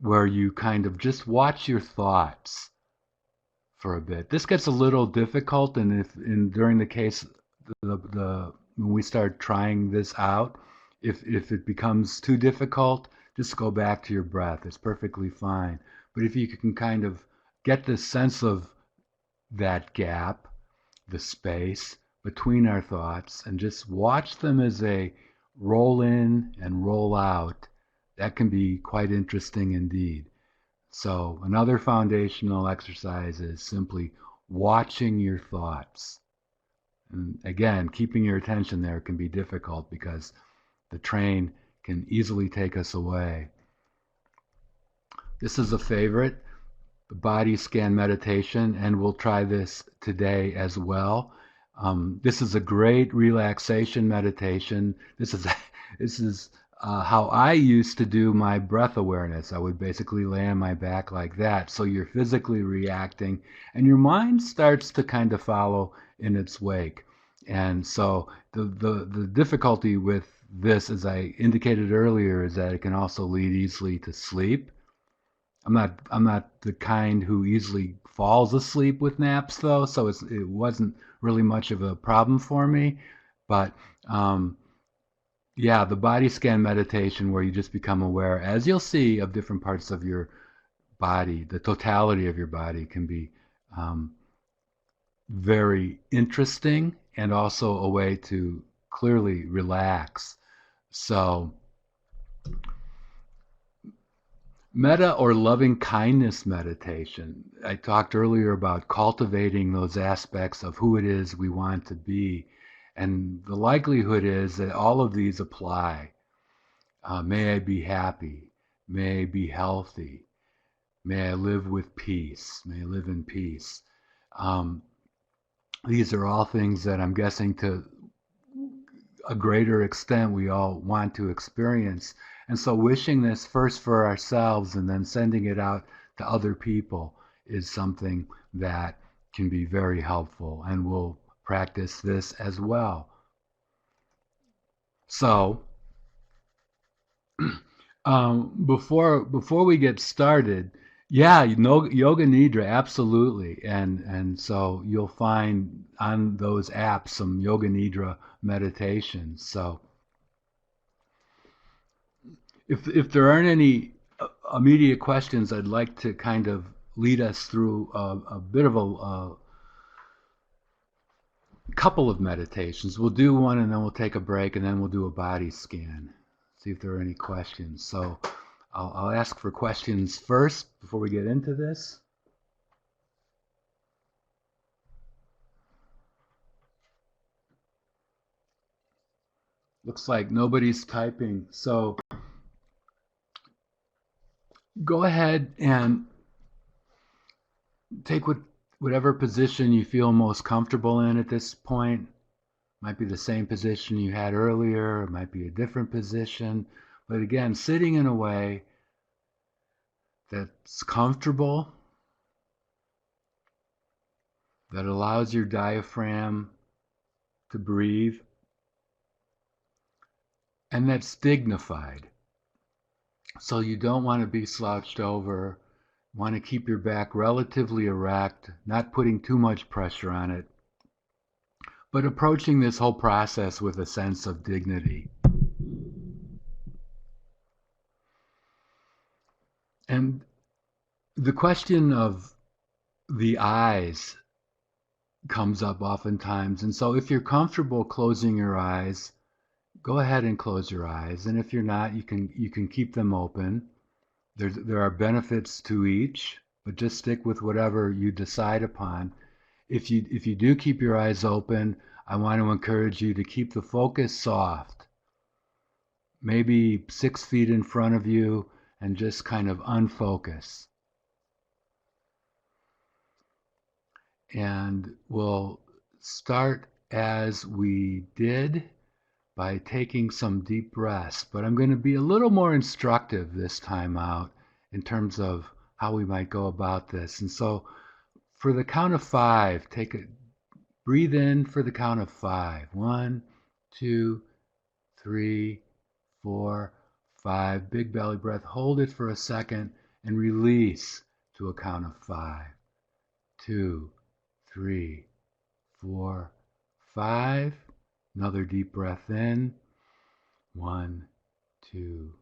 where you kind of just watch your thoughts for a bit. This gets a little difficult, and during the case, the when we start trying this out. If it becomes too difficult, just go back to your breath. It's perfectly fine. But if you can kind of get the sense of that gap, the space between our thoughts, and just watch them as they roll in and roll out, that can be quite interesting indeed. So, another foundational exercise is simply watching your thoughts. And again, keeping your attention there can be difficult because the train can easily take us away. This is a favorite, the body scan meditation, and we'll try this today as well. This is a great relaxation meditation. This is how I used to do my breath awareness. I would basically lay on my back like that. So you're physically reacting, and your mind starts to kind of follow in its wake. And so the difficulty with this, as I indicated earlier, is that it can also lead easily to sleep. I'm not the kind who easily falls asleep with naps though, so it wasn't really much of a problem for me. But yeah, the body scan meditation where you just become aware, as you'll see, of different parts of your body, the totality of your body can be um, very interesting and also a way to clearly relax. So metta or loving kindness meditation. I talked earlier about cultivating those aspects of who it is we want to be. And the likelihood is that all of these apply. May I be happy. May I be healthy. May I live with peace. May I live in peace. Um, these are all things that I'm guessing to a greater extent we all want to experience. And so wishing this first for ourselves and then sending it out to other people is something that can be very helpful. And we'll practice this as well. So before we get started, yeah, yoga nidra, absolutely, and so you'll find on those apps some yoga nidra meditations. So if there aren't any immediate questions, I'd like to kind of lead us through a bit of a couple of meditations. We'll do one and then we'll take a break and then we'll do a body scan. See if there are any questions. So I'll ask for questions first before we get into this. Looks like nobody's typing. So go ahead and take whatever position you feel most comfortable in at this point. Might be the same position you had earlier, it might be a different position. But again, sitting in a way that's comfortable, that allows your diaphragm to breathe, and that's dignified. So you don't want to be slouched over. You want to keep your back relatively erect, not putting too much pressure on it, but approaching this whole process with a sense of dignity. And the question of the eyes comes up oftentimes. And so if you're comfortable closing your eyes, go ahead and close your eyes. And if you're not, you can keep them open. There are benefits to each, but just stick with whatever you decide upon. If you do keep your eyes open, I want to encourage you to keep the focus soft, maybe 6 feet in front of you, and just kind of unfocus. And we'll start as we did by taking some deep breaths, but I'm going to be a little more instructive this time out in terms of how we might go about this. And so for the count of 5, breathe in for the count of 5. 1, 2, 3, 4, 5. Big belly breath. Hold it for a second and release to a count of 5. 2, 3, 4, 5. Another deep breath in. 1, 2,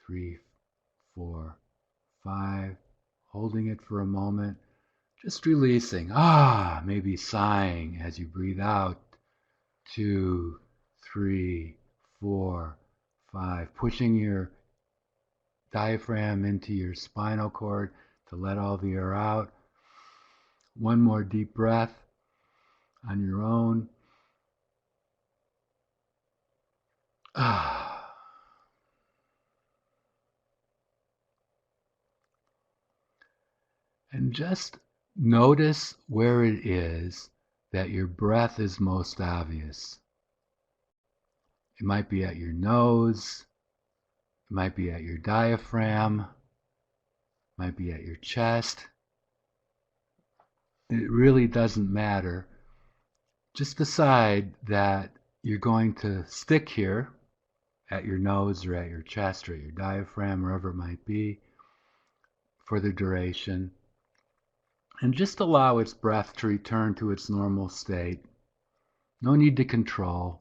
3, 4, 5. Holding it for a moment. Just releasing. Maybe sighing as you breathe out. 2, 3, 4, 5. Pushing your diaphragm into your spinal cord to let all the air out. One more deep breath on your own. And just notice where it is that your breath is most obvious. It might be at your nose, it might be at your diaphragm, it might be at your chest. It really doesn't matter. Just decide that you're going to stick here at your nose or at your chest or at your diaphragm, wherever it might be, for the duration. And just allow its breath to return to its normal state. No need to control.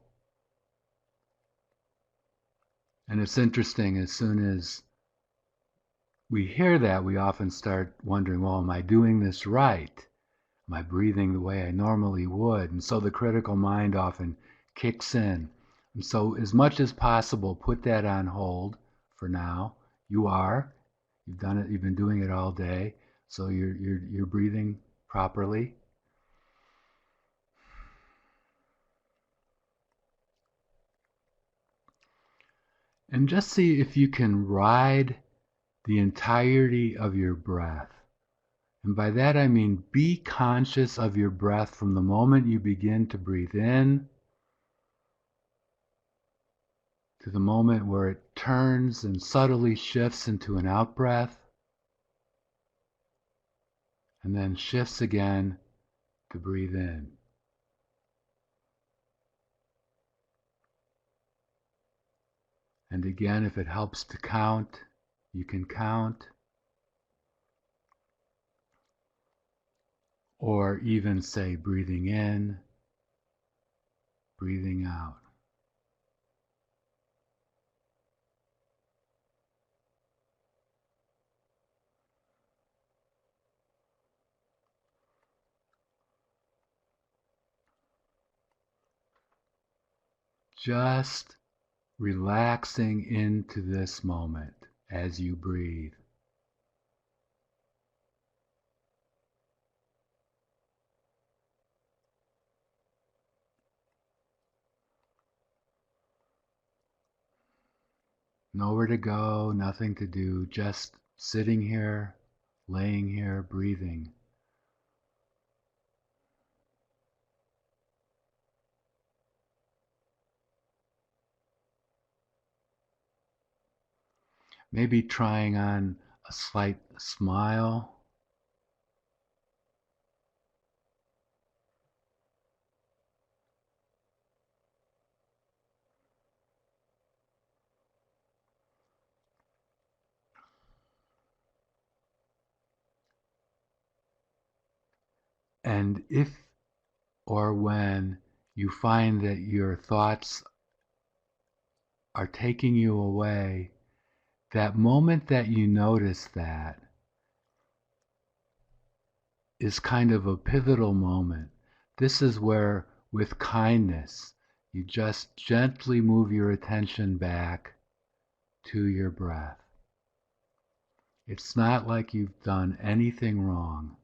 And it's interesting, as soon as we hear that, we often start wondering, well, am I doing this right? Am I breathing the way I normally would? And so the critical mind often kicks in. And so as much as possible, put that on hold for now. You are. You've done it. You've been doing it all day. So you're breathing properly. And just see if you can ride the entirety of your breath. And by that I mean be conscious of your breath from the moment you begin to breathe in to the moment where it turns and subtly shifts into an out breath, and then shifts again to breathe in. And again, if it helps to count, you can count, or even say breathing in, breathing out. Just relaxing into this moment as you breathe. Nowhere to go, nothing to do, just sitting here, laying here, breathing. Maybe trying on a slight smile. And if or when you find that your thoughts are taking you away, that moment that you notice that is kind of a pivotal moment. This is where, with kindness, you just gently move your attention back to your breath. It's not like you've done anything wrong.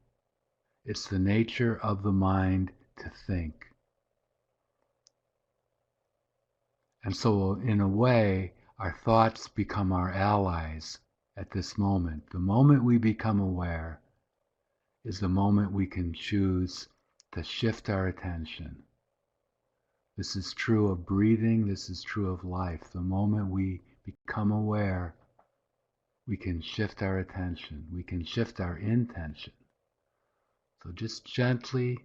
It's the nature of the mind to think. And so, in a way, our thoughts become our allies at this moment. The moment we become aware is the moment we can choose to shift our attention. This is true of breathing, this is true of life. The moment we become aware, we can shift our attention, we can shift our intention. So just gently,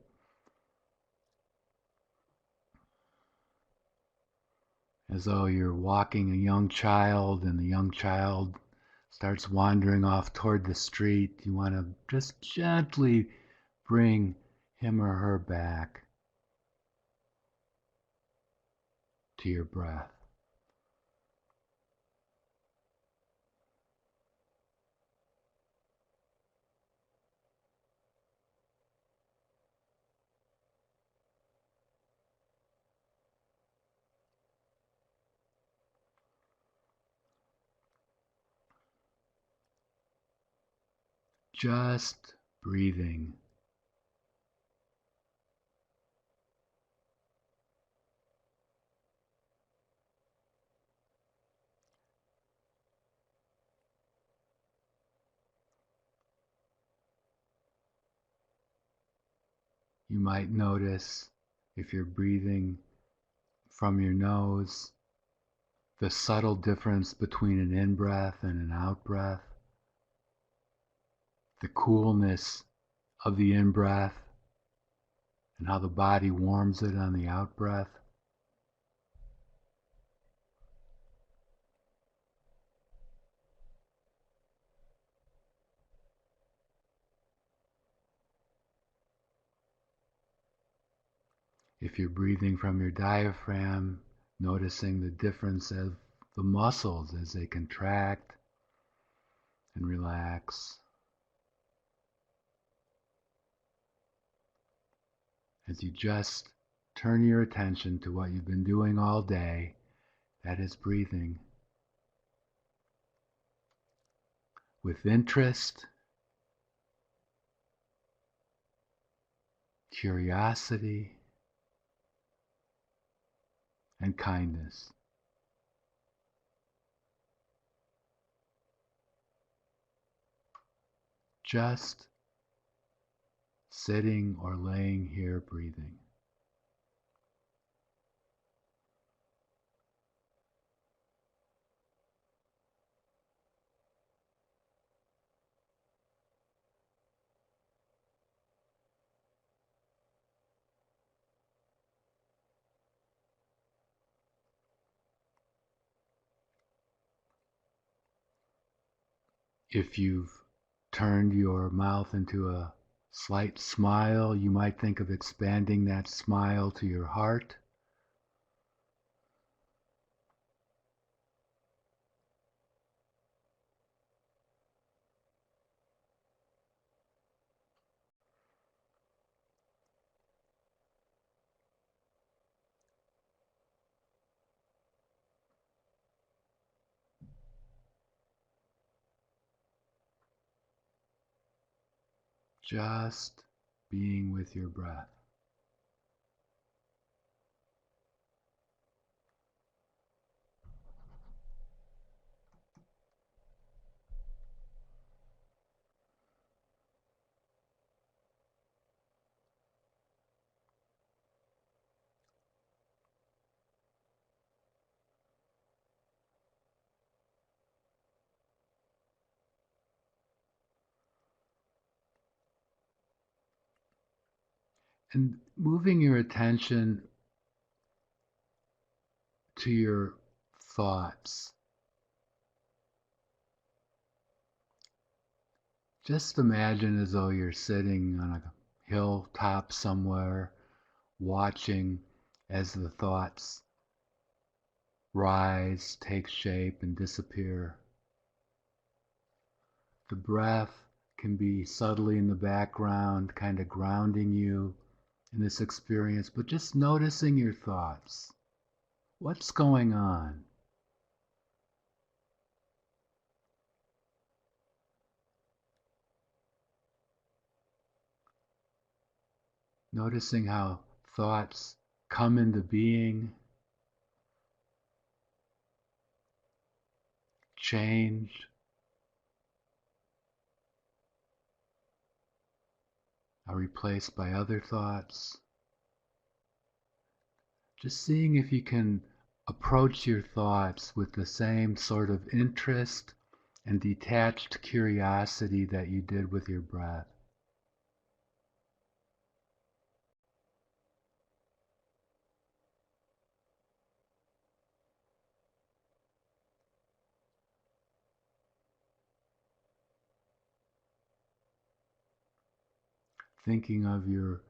as though you're walking a young child and the young child starts wandering off toward the street, you want to just gently bring him or her back. to your breath. Just breathing. You might notice if you're breathing from your nose, the subtle difference between an in-breath and an out-breath, the coolness of the in-breath and how the body warms it on the out-breath. If you're breathing from your diaphragm, noticing the difference of the muscles as they contract and relax. As you just turn your attention to what you've been doing all day, that is breathing. With interest, curiosity, and kindness. Just sitting or laying here breathing. If you've turned your mouth into a slight smile, you might think of expanding that smile to your heart. Just being with your breath. And moving your attention to your thoughts. Just imagine as though you're sitting on a hilltop somewhere, watching as the thoughts rise, take shape, and disappear. The breath can be subtly in the background, kind of grounding you in this experience, but just noticing your thoughts. What's going on? Noticing how thoughts come into being, change, are replaced by other thoughts. Just seeing if you can approach your thoughts with the same sort of interest and detached curiosity that you did with your breath. Thinking of your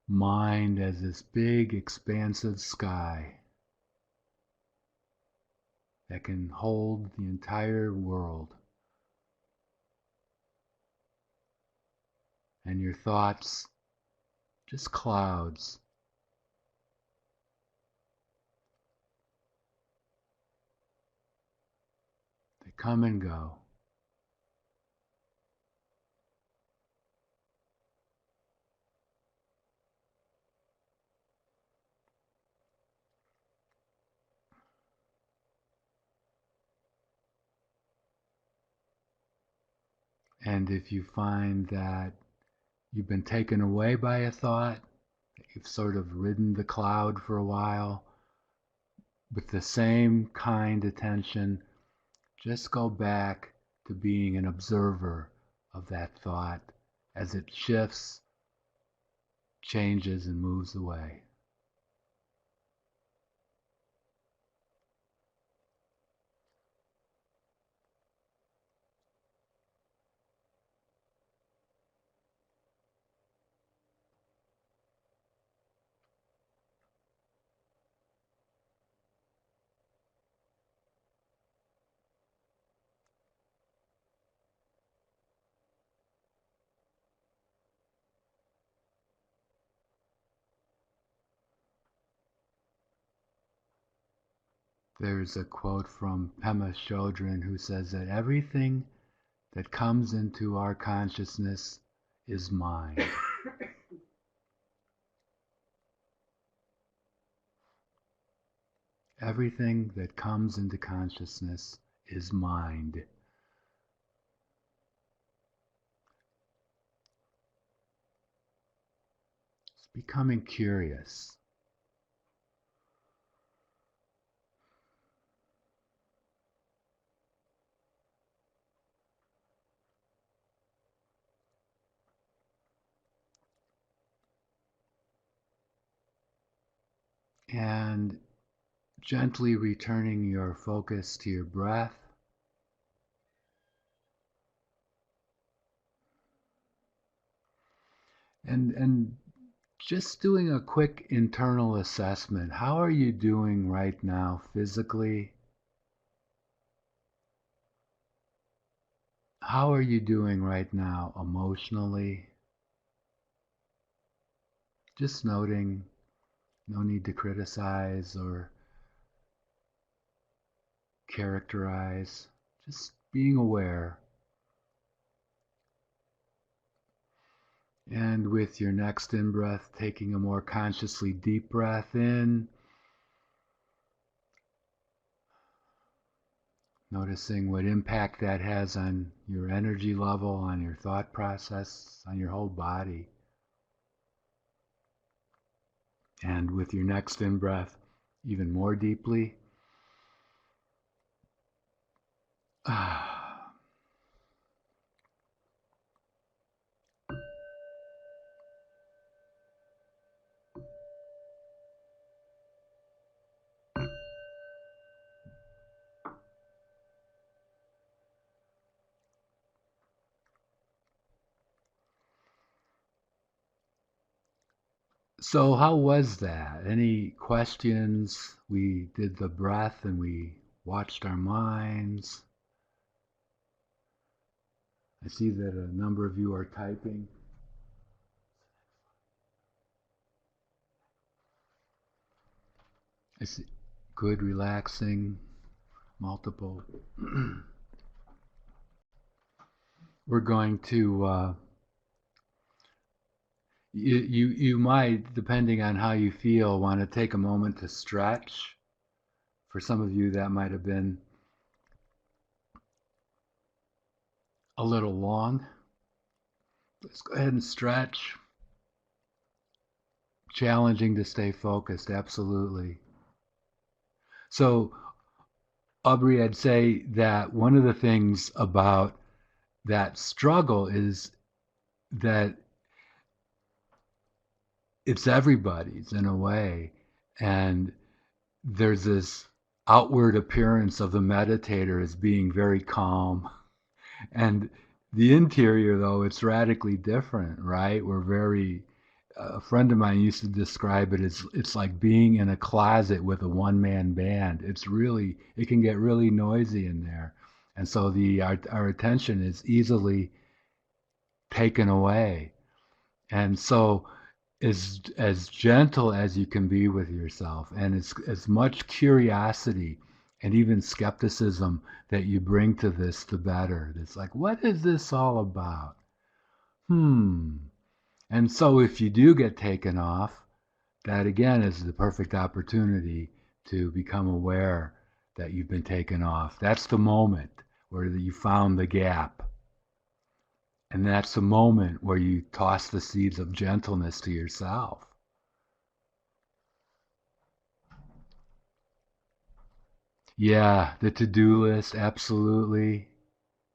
mind as this big, expansive sky. that can hold the entire world. And your thoughts, just clouds. They come and go. And if you find that you've been taken away by a thought, you've sort of ridden the cloud for a while, with the same kind attention, just go back to being an observer of that thought as it shifts, changes, and moves away. There's a quote from Pema Chodron who says that everything that comes into our consciousness is mind. Everything that comes into consciousness is mind. It's becoming curious. And gently returning your focus to your breath. And just doing a quick internal assessment. How are you doing right now physically? How are you doing right now emotionally? Just noting, no need to criticize or characterize, just being aware. And with your next in-breath, taking a more consciously deep breath in, noticing what impact that has on your energy level, on your thought process, on your whole body. And with your next in-breath, even more deeply. So how was that? Any questions? We did the breath and we watched our minds. I see that a number of you are typing. I see. Good, relaxing, multiple. We're going to, you might, depending on how you feel, want to take a moment to stretch. For some of you, that might have been a little long. Let's go ahead and stretch. Challenging to stay focused, absolutely. So, Aubrey, I'd say that one of the things about that struggle is that it's everybody's in a way. And there's this outward appearance of the meditator as being very calm. And the interior, though, it's radically different, right? We're very a friend of mine used to describe it as it's like being in a closet with a one-man band. It can get really noisy in there, and so our attention is easily taken away. And so as gentle as you can be with yourself, and as much curiosity and even skepticism that you bring to this, the better. It's like, what is this all about? And so if you do get taken off, that again is the perfect opportunity to become aware that you've been taken off. That's the moment where you found the gap. And that's the moment where you toss the seeds of gentleness to yourself. Yeah, the to-do list, absolutely.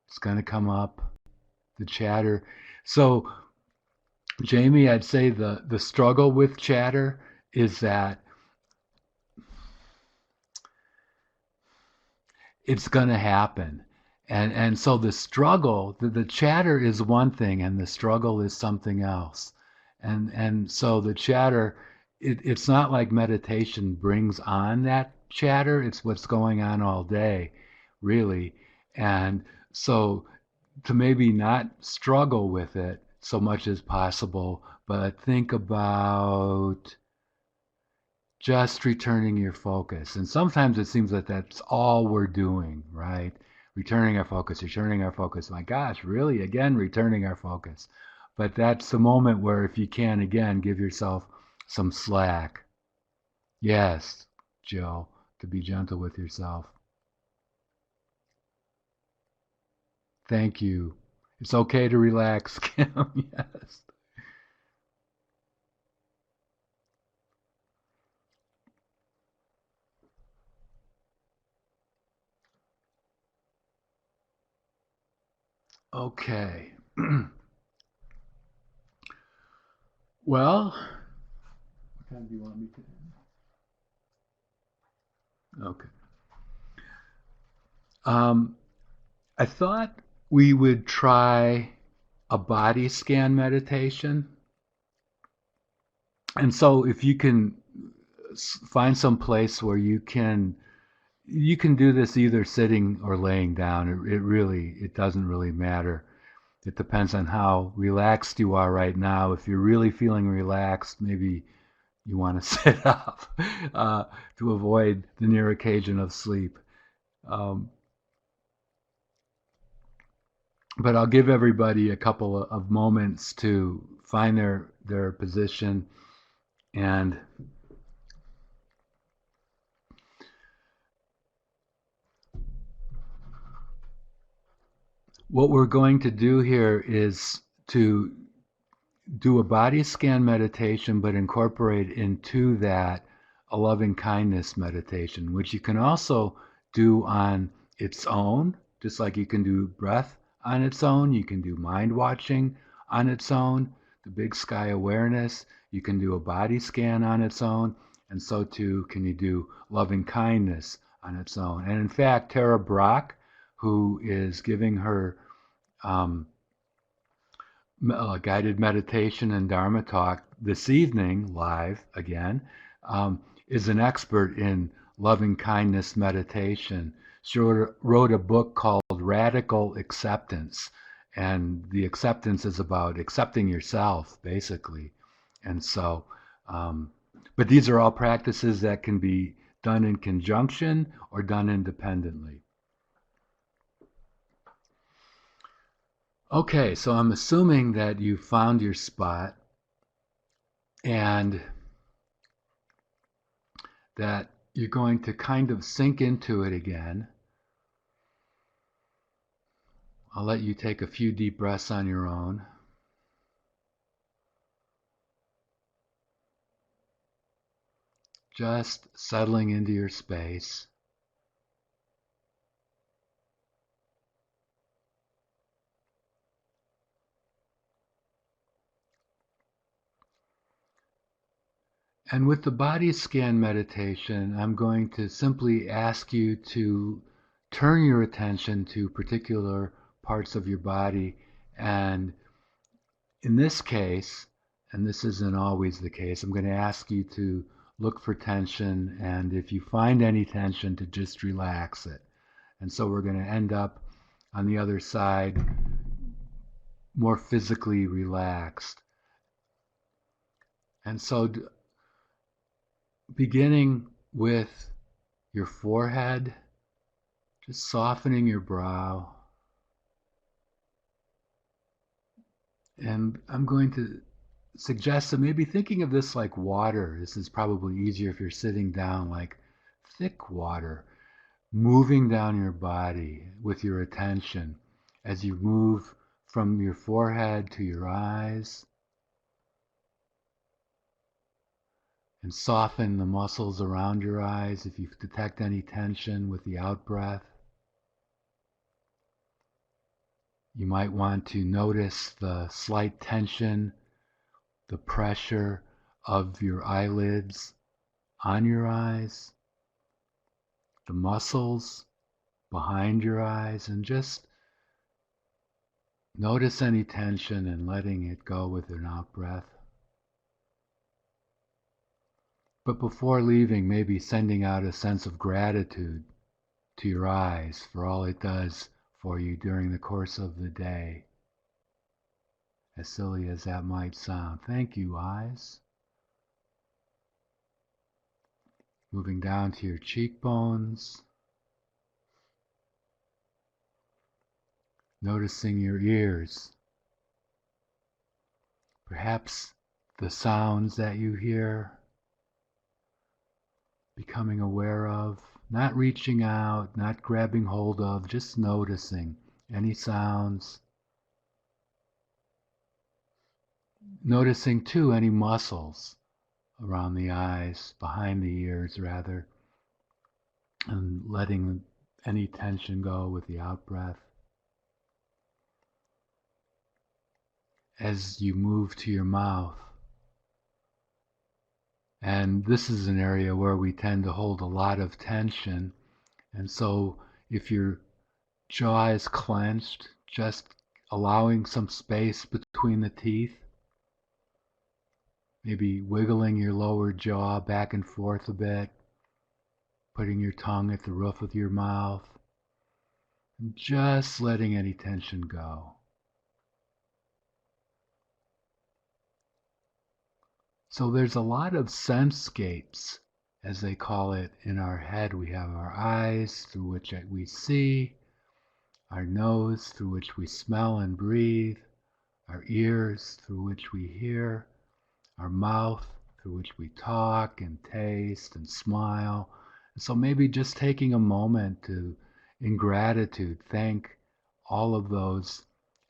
It's going to come up. The chatter. So, Jamie, I'd say the struggle with chatter is that it's going to happen. And so the struggle, the chatter is one thing and the struggle is something else. And so the chatter, it's not like meditation brings on that chatter. It's what's going on all day, really. And so to maybe not struggle with it so much as possible, but think about just returning your focus. And sometimes it seems that that's all we're doing, right? Returning our focus, returning our focus. My gosh, really? Again, returning our focus. But that's the moment where, if you can, again, give yourself some slack. Yes, Joe, to be gentle with yourself. Thank you. It's okay to relax, Kim. Yes. Okay. Well, what time do you want me to end? Okay. Um, I thought we would try a body scan meditation. And so if you can find some place where you can do this either sitting or laying down. It doesn't really matter. It depends on how relaxed you are right now. If you're really feeling relaxed, maybe you want to sit up to avoid the near occasion of sleep. Um, but I'll give everybody a couple of moments to find their position. And what we're going to do here is to do a body scan meditation, but incorporate into that a loving kindness meditation, which you can also do on its own, just like you can do breath on its own. You can do mind watching on its own, the big sky awareness. You can do a body scan on its own, and so too can you do loving kindness on its own. And in fact, Tara Brach, who is giving her um, guided meditation and Dharma talk this evening, live again, is an expert in loving kindness meditation. She wrote a book called Radical Acceptance, and the acceptance is about accepting yourself, basically. And so, but these are all practices that can be done in conjunction or done independently. Okay, so I'm assuming that you found your spot and that you're going to kind of sink into it again. I'll let you take a few deep breaths on your own. Just settling into your space. And with the body scan meditation, I'm going to simply ask you to turn your attention to particular parts of your body. And in this case, and this isn't always the case. I'm going to ask you to look for tension, and if you find any tension, to just relax it. And so we're going to end up on the other side more physically relaxed. And so, beginning with your forehead, just softening your brow. And I'm going to suggest that maybe thinking of this like water. This is probably easier if you're sitting down, like thick water, moving down your body with your attention as you move from your forehead to your eyes, and soften the muscles around your eyes if you detect any tension with the out breath. You might want to notice the slight tension, the pressure of your eyelids on your eyes, the muscles behind your eyes, and just notice any tension and letting it go with an out breath. But before leaving, maybe sending out a sense of gratitude to your eyes for all it does for you during the course of the day. As silly as that might sound. Thank you, eyes. Moving down to your cheekbones. Noticing your ears. Perhaps the sounds that you hear. Becoming aware of. Not reaching out, not grabbing hold of, just noticing any sounds. Noticing too any muscles around the eyes, behind the ears rather, and letting any tension go with the out breath. As you move to your mouth, and this is an area where we tend to hold a lot of tension, and so if your jaw is clenched, just allowing some space between the teeth, maybe wiggling your lower jaw back and forth a bit, putting your tongue at the roof of your mouth, and just letting any tension go. So there's a lot of sensescapes, as they call it, in our head. We have our eyes through which we see, our nose through which we smell and breathe, our ears through which we hear, our mouth through which we talk and taste and smile. And so maybe just taking a moment to, in gratitude, thank all of those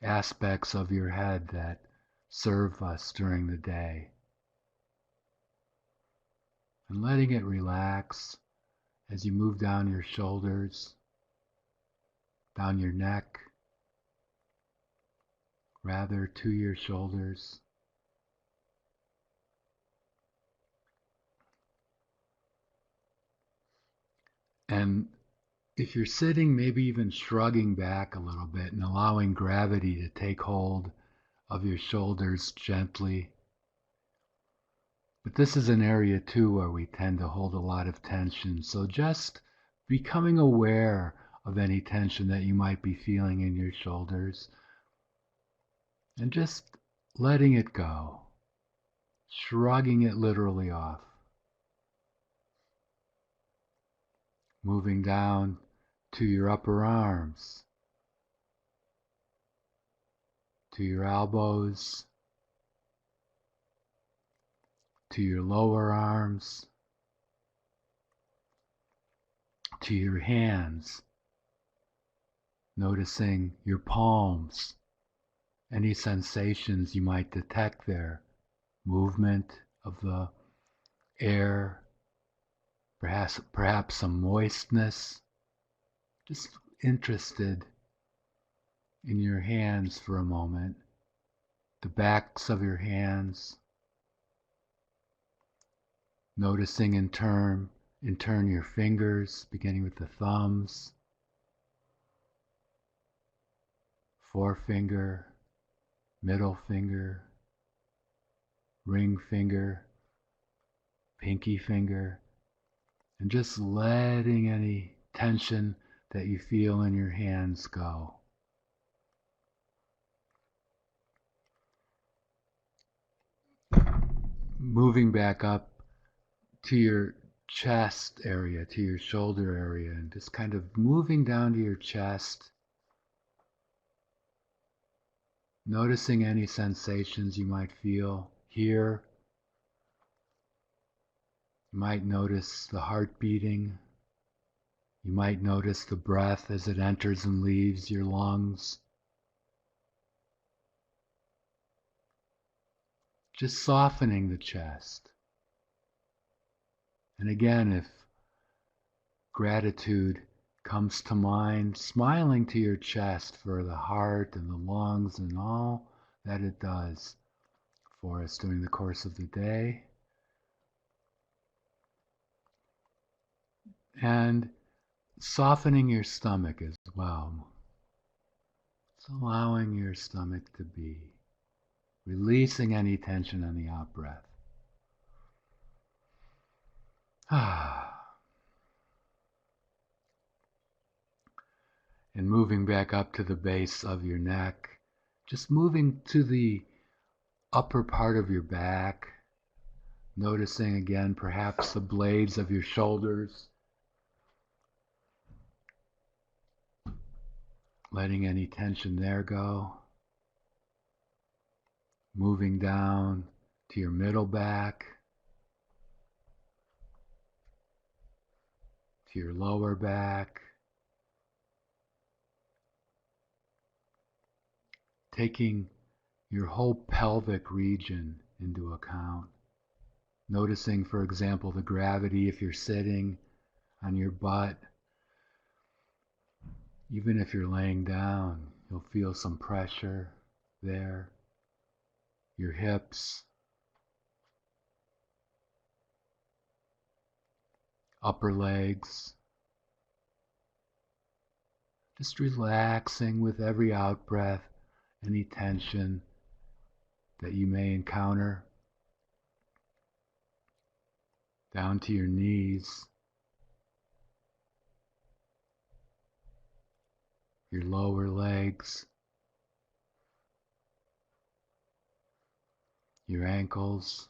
aspects of your head that serve us during the day. And letting it relax as you move down your shoulders, down your neck, rather to your shoulders. And if you're sitting, maybe even shrugging back a little bit and allowing gravity to take hold of your shoulders gently. But this is an area too where we tend to hold a lot of tension. So just becoming aware of any tension that you might be feeling in your shoulders and just letting it go, shrugging it literally off. Moving down to your upper arms, to your elbows, to your lower arms, to your hands, noticing your palms, any sensations you might detect there, movement of the air, perhaps some moistness, just interested in your hands for a moment, the backs of your hands, noticing in turn your fingers, beginning with the thumbs, forefinger, middle finger, ring finger, pinky finger, and just letting any tension that you feel in your hands go. Moving back up to your chest area, to your shoulder area, and just kind of moving down to your chest, noticing any sensations you might feel here. You might notice the heart beating. You might notice the breath as it enters and leaves your lungs. Just softening the chest. And again, if gratitude comes to mind, smiling to your chest for the heart and the lungs and all that it does for us during the course of the day. And softening your stomach as well. It's allowing your stomach to be, releasing any tension on the out breath. And moving back up to the base of your neck, just moving to the upper part of your back, noticing again perhaps the blades of your shoulders, letting any tension there go. Moving down to your middle back, to your lower back, taking your whole pelvic region into account. Noticing, for example, the gravity if you're sitting on your butt. Even if you're laying down, you'll feel some pressure there. Your hips, upper legs. Just relaxing with every out breath, any tension that you may encounter. Down to your knees, your lower legs, your ankles,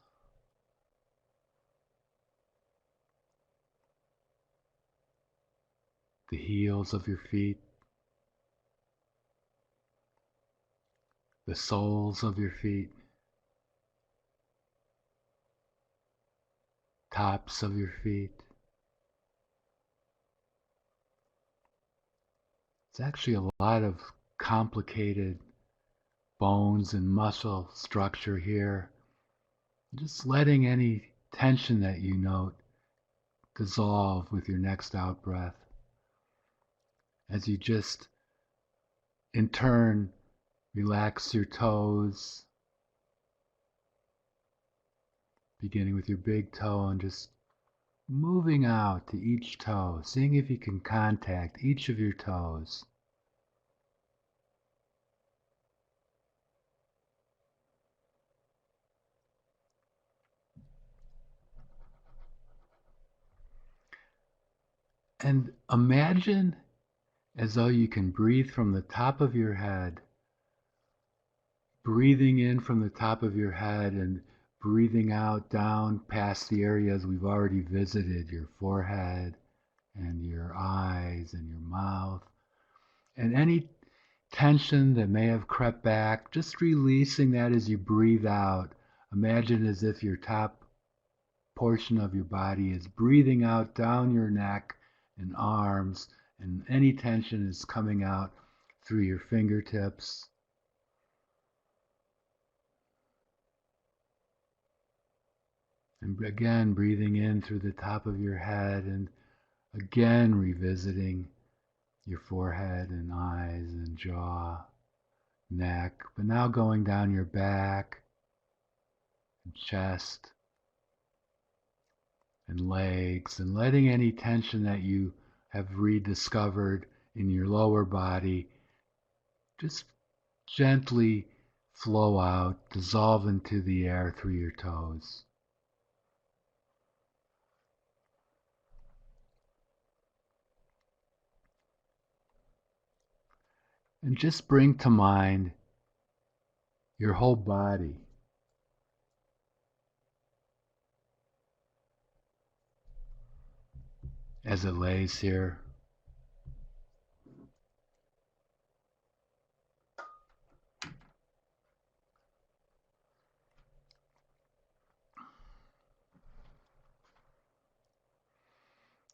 the heels of your feet, the soles of your feet, tops of your feet. It's actually a lot of complicated bones and muscle structure here. Just letting any tension that you note dissolve with your next out breath. As you just, in turn, relax your toes, beginning with your big toe and just moving out to each toe, seeing if you can contact each of your toes. And imagine as though you can breathe from the top of your head, breathing in from the top of your head and breathing out down past the areas we've already visited, your forehead and your eyes and your mouth, and any tension that may have crept back, just releasing that as you breathe out. Imagine as if your top portion of your body is breathing out down your neck and arms, and any tension is coming out through your fingertips. And again, breathing in through the top of your head, and again revisiting your forehead and eyes and jaw, neck, but now going down your back and chest and legs, and letting any tension that you have rediscovered in your lower body just gently flow out, dissolve into the air through your toes. And just bring to mind your whole body as it lays here.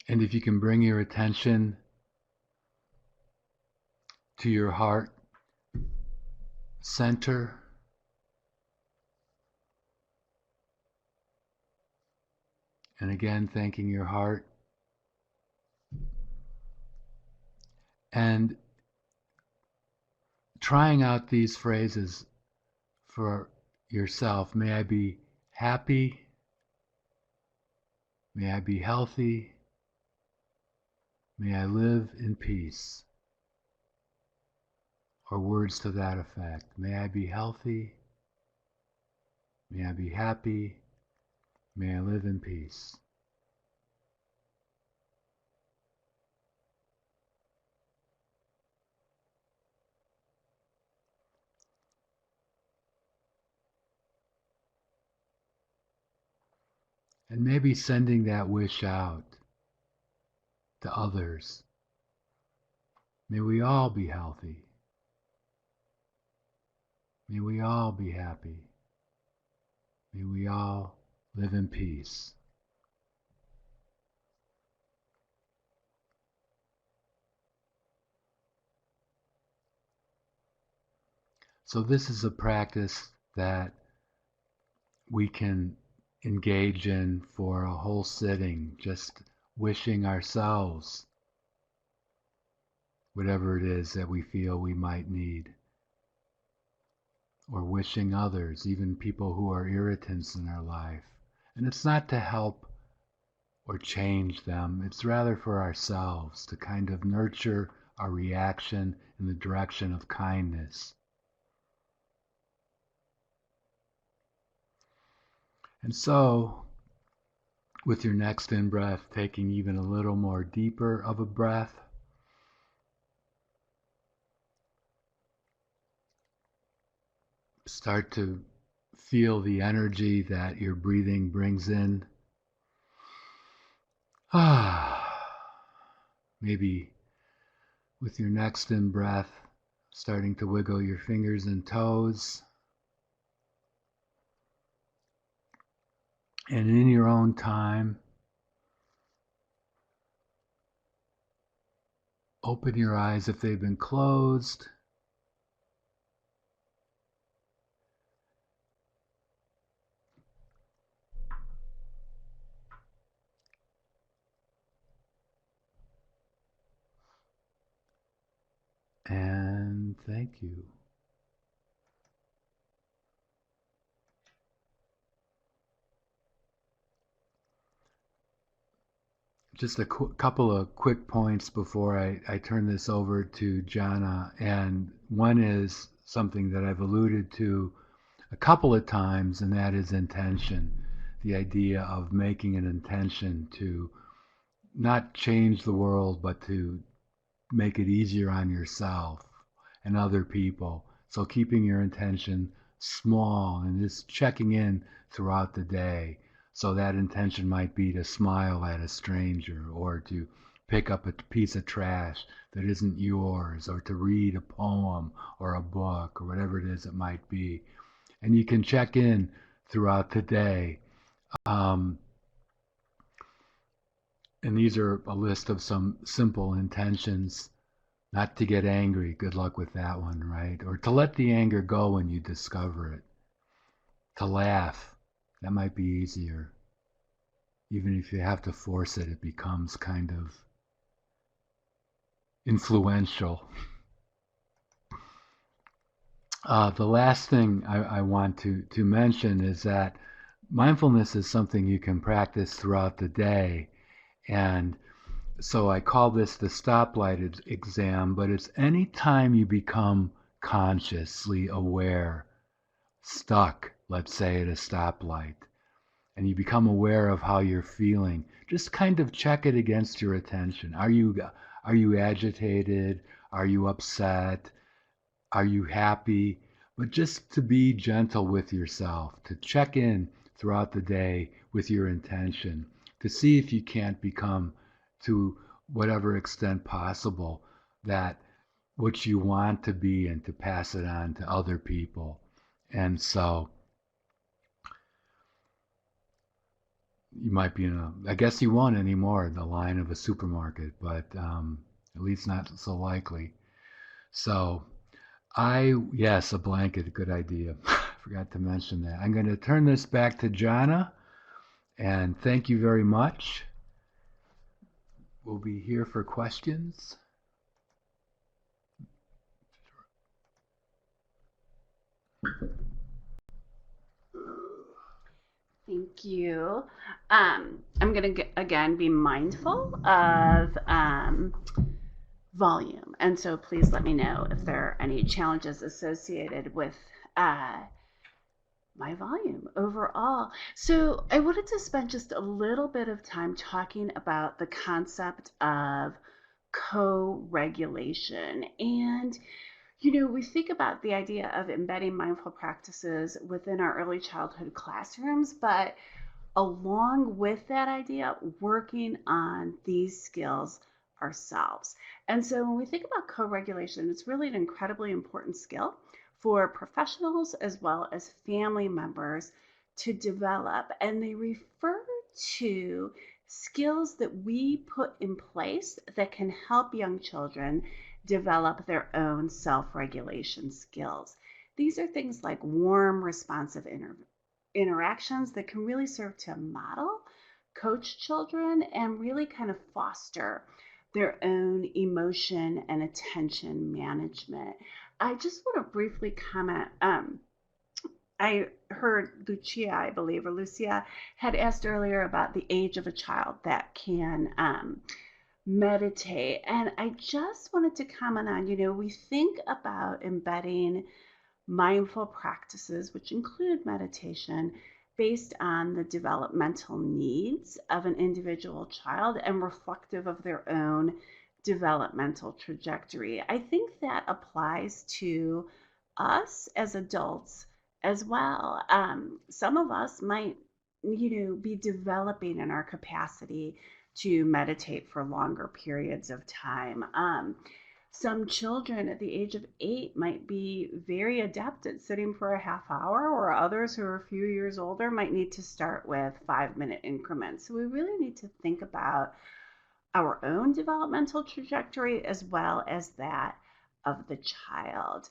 And if you can bring your attention to your heart center, and again thanking your heart, and trying out these phrases for yourself. May I be happy, may I be healthy, may I live in peace, or words to that effect. May I be healthy, may I be happy, may I live in peace. And maybe sending that wish out to others. May we all be healthy. May we all be happy. May we all live in peace. So this is a practice that we can engage in for a whole sitting, just wishing ourselves whatever it is that we feel we might need, or wishing others, even people who are irritants in our life. And it's not to help or change them, it's rather for ourselves to kind of nurture our reaction in the direction of kindness. And so, with your next in-breath, taking even a little more deeper of a breath, start to feel the energy that your breathing brings in. Maybe with your next in-breath, starting to wiggle your fingers and toes. And in your own time, open your eyes if they've been closed. And thank you. Just a couple of quick points before I turn this over to Jana. And one is something that I've alluded to a couple of times, and that is intention. The idea of making an intention to not change the world, but to make it easier on yourself and other people. So keeping your intention small and just checking in throughout the day. So that intention might be to smile at a stranger, or to pick up a piece of trash that isn't yours, or to read a poem or a book or whatever it is it might be. And you can check in throughout the day. Um, and these are a list of some simple intentions. Not to get angry, good luck with that one, right? Or to let the anger go when you discover it. To laugh, that might be easier. Even if you have to force it, it becomes kind of influential. The last thing I want to mention is that mindfulness is something you can practice throughout the day. And so I call this the stoplight exam, but it's any time you become consciously aware stuck, let's say, at a stoplight, and you become aware of how you're feeling, just kind of check it against your attention. Are you agitated? Are you upset? Are you happy? But just to be gentle with yourself, to check in throughout the day with your intention, to see if you can't become, to whatever extent possible, that what you want to be and to pass it on to other people. And so you might be in I guess you won't anymore, the line of a supermarket, but at least not so likely. So yes, a blanket, good idea. Forgot to mention that. I'm going to turn this back to Jana, and thank you very much. We'll be here for questions. Thank you. I'm going to again be mindful of volume. And so please let me know if there are any challenges associated with uh, my volume overall. So I wanted to spend just a little bit of time talking about the concept of co-regulation. And we think about the idea of embedding mindful practices within our early childhood classrooms, but along with that idea, working on these skills ourselves. And so when we think about co regulation, it's really an incredibly important skill for professionals as well as family members to develop. And they refer to skills that we put in place that can help young children develop their own self regulation skills. These are things like warm, responsive interactions that can really serve to model, coach children, and really kind of foster their own emotion and attention management. I just want to briefly comment. I heard Lucia, I believe, or Lucia had asked earlier about the age of a child that can meditate. And I just wanted to comment on, we think about embedding mindful practices, which include meditation, based on the developmental needs of an individual child and reflective of their own developmental trajectory. I think that applies to us as adults as well. Some of us might, be developing in our capacity to meditate for longer periods of time. Some children at the age of 8 might be very adept at sitting for a half hour, or others who are a few years older might need to start with 5-minute increments. So we really need to think about our own developmental trajectory as well as that of the child.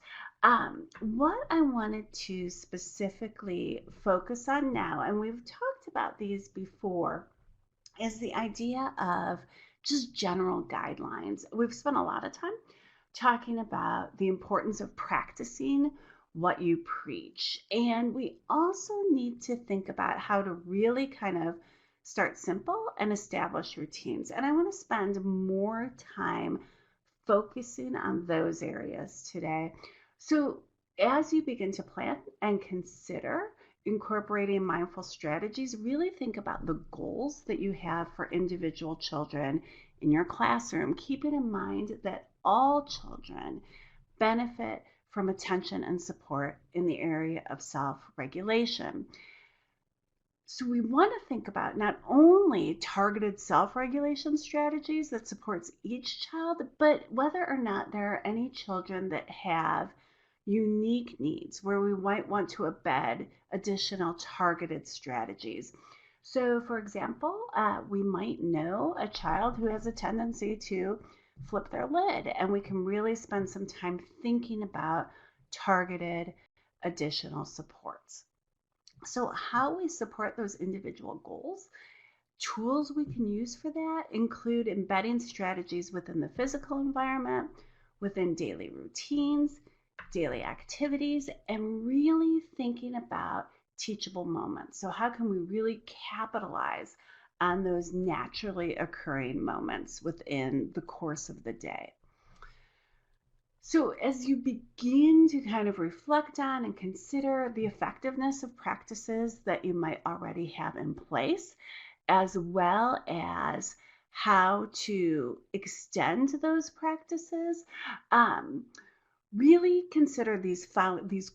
What I wanted to specifically focus on now, and we've talked about these before, is the idea of just general guidelines. We've spent a lot of time talking about the importance of practicing what you preach. And we also need to think about how to really kind of start simple and establish routines. And I want to spend more time focusing on those areas today. So, as you begin to plan and consider incorporating mindful strategies, really think about the goals that you have for individual children in your classroom, keeping in mind that all children benefit from attention and support in the area of self regulation. So we want to think about not only targeted self-regulation strategies that supports each child, but whether or not there are any children that have unique needs where we might want to embed additional targeted strategies. So, for example, we might know a child who has a tendency to flip their lid, and we can really spend some time thinking about targeted additional supports. So, how we support those individual goals, tools we can use for that include embedding strategies within the physical environment, within daily routines, daily activities, and really thinking about teachable moments. So, how can we really capitalize on those naturally occurring moments within the course of the day? So, as you begin to kind of reflect on and consider the effectiveness of practices that you might already have in place, as well as how to extend those practices, um, really consider these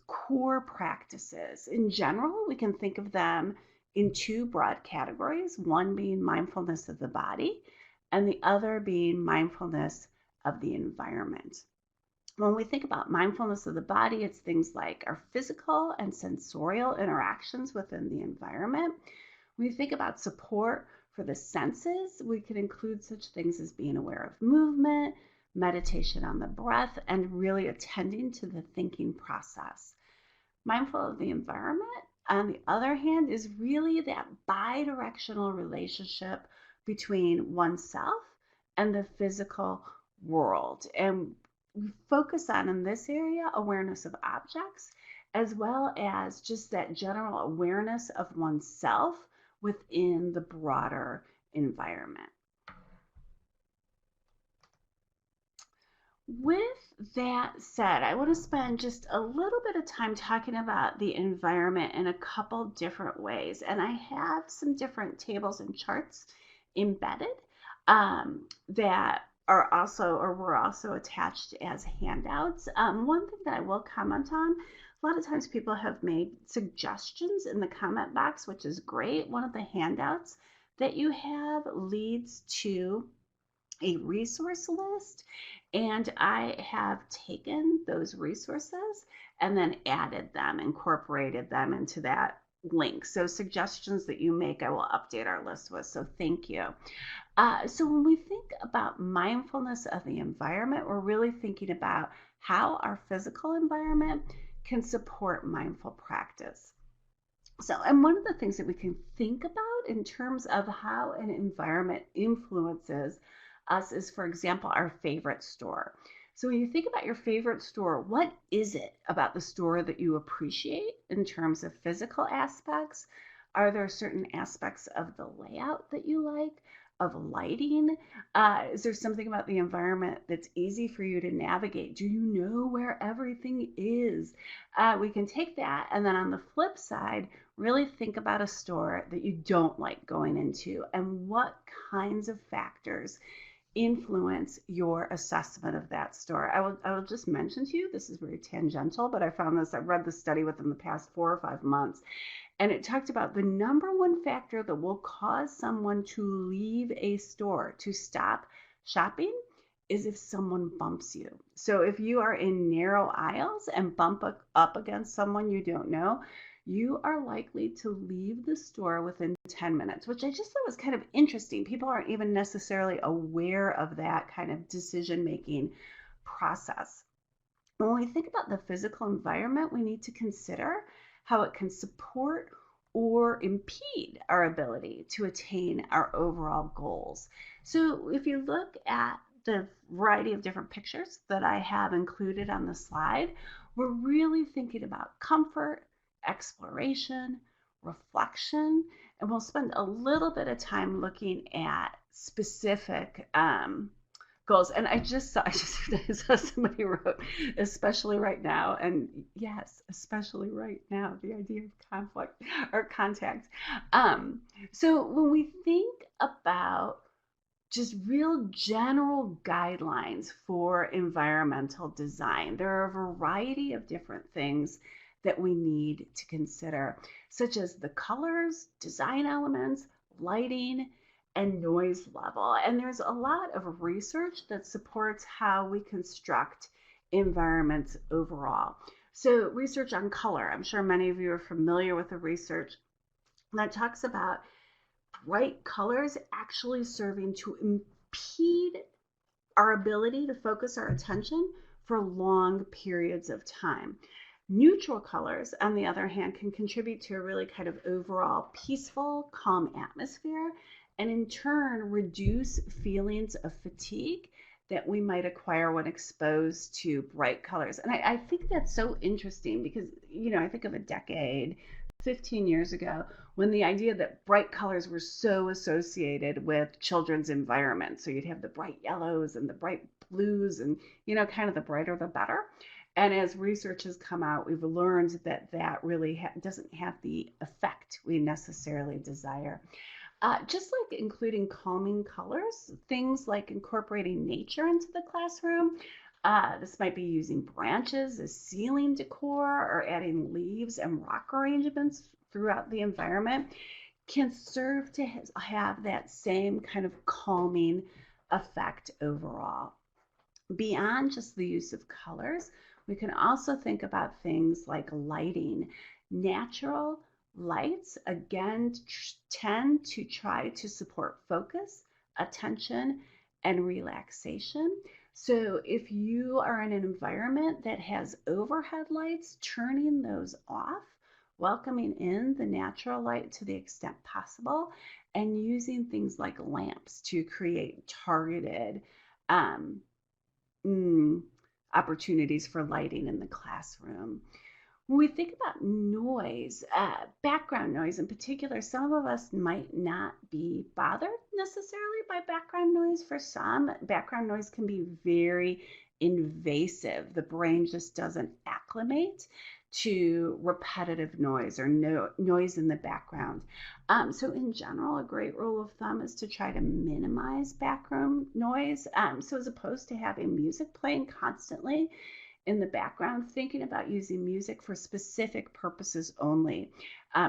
core practices. In general, we can think of them in two broad categories, one being mindfulness of the body and the other being mindfulness of the environment. When we think about mindfulness of the body, it's things like our physical and sensorial interactions within the environment. When we think about support for the senses, we could include such things as being aware of movement, meditation on the breath, and really attending to the thinking process. Mindful of the environment, on the other hand, is really that bi directional relationship between oneself and the physical world. And we focus on in this area awareness of objects, as well as just that general awareness of oneself within the broader environment. With that said, I want to spend just a little bit of time talking about the environment in a couple different ways. And I have some different tables and charts embedded that are also or were also attached as handouts. One thing that I will comment on, a lot of times people have made suggestions in the comment box, which is great. One of the handouts that you have leads to a resource list, and I have taken those resources and then added them, incorporated them into that link. So suggestions that you make, I will update our list with. So thank you. So when we think about mindfulness of the environment, we're really thinking about how our physical environment can support mindful practice. So, and one of the things that we can think about in terms of how an environment influences us is, for example, our favorite store. So, when you think about your favorite store, what is it about the store that you appreciate in terms of physical aspects? Are there certain aspects of the layout that you like, of lighting? Is there something about the environment that's easy for you to navigate? Do you know where everything is? We can take that, and then on the flip side, really think about a store that you don't like going into and what kinds of factors influence your assessment of that store. I will just mention to you, this is very tangential, but I found this, I read the study within the past 4 or 5 months, and it talked about the number one factor that will cause someone to leave a store, to stop shopping, is if someone bumps you. So if you are in narrow aisles and bump up against someone you don't know, you are likely to leave the store within 10 minutes, which I just thought was kind of interesting. People aren't even necessarily aware of that kind of decision making process. When we think about the physical environment, we need to consider how it can support or impede our ability to attain our overall goals. So if you look at the variety of different pictures that I have included on the slide, we're really thinking about comfort, exploration, reflection, and we'll spend a little bit of time looking at specific goals. And I saw somebody wrote, especially right now. And yes, especially right now, the idea of conflict or contact. So when we think about just real general guidelines for environmental design, there are a variety of different things that we need to consider, such as the colors, design elements, lighting, and noise level. And there's a lot of research that supports how we construct environments overall. So, research on color, I'm sure many of you are familiar with the research that talks about bright colors actually serving to impede our ability to focus our attention for long periods of time. Neutral colors, on the other hand, can contribute to a really kind of overall peaceful, calm atmosphere, and in turn reduce feelings of fatigue that we might acquire when exposed to bright colors. And I think that's so interesting because, I think of a decade, 15 years ago, when the idea that bright colors were so associated with children's environments. So you'd have the bright yellows and the bright blues, and kind of the brighter the better. And as research has come out, we've learned that that really doesn't have the effect we necessarily desire. Just like including calming colors, things like incorporating nature into the classroom. This might be using branches as ceiling decor or adding leaves and rock arrangements throughout the environment can serve to have that same kind of calming effect overall. Beyond just the use of colors, we can also think about things like lighting. Natural lights, again, tend to try to support focus, attention, and relaxation. So if you are in an environment that has overhead lights, turning those off, welcoming in the natural light to the extent possible, and using things like lamps to create targeted um, mm, opportunities for lighting in the classroom. When we think about noise, background noise in particular, some of us might not be bothered necessarily by background noise. For some, background noise can be very invasive. The brain just doesn't acclimate to repetitive noise or noise in the background. So, in general, a great rule of thumb is to try to minimize background noise. So, as opposed to having music playing constantly, in the background, thinking about using music for specific purposes only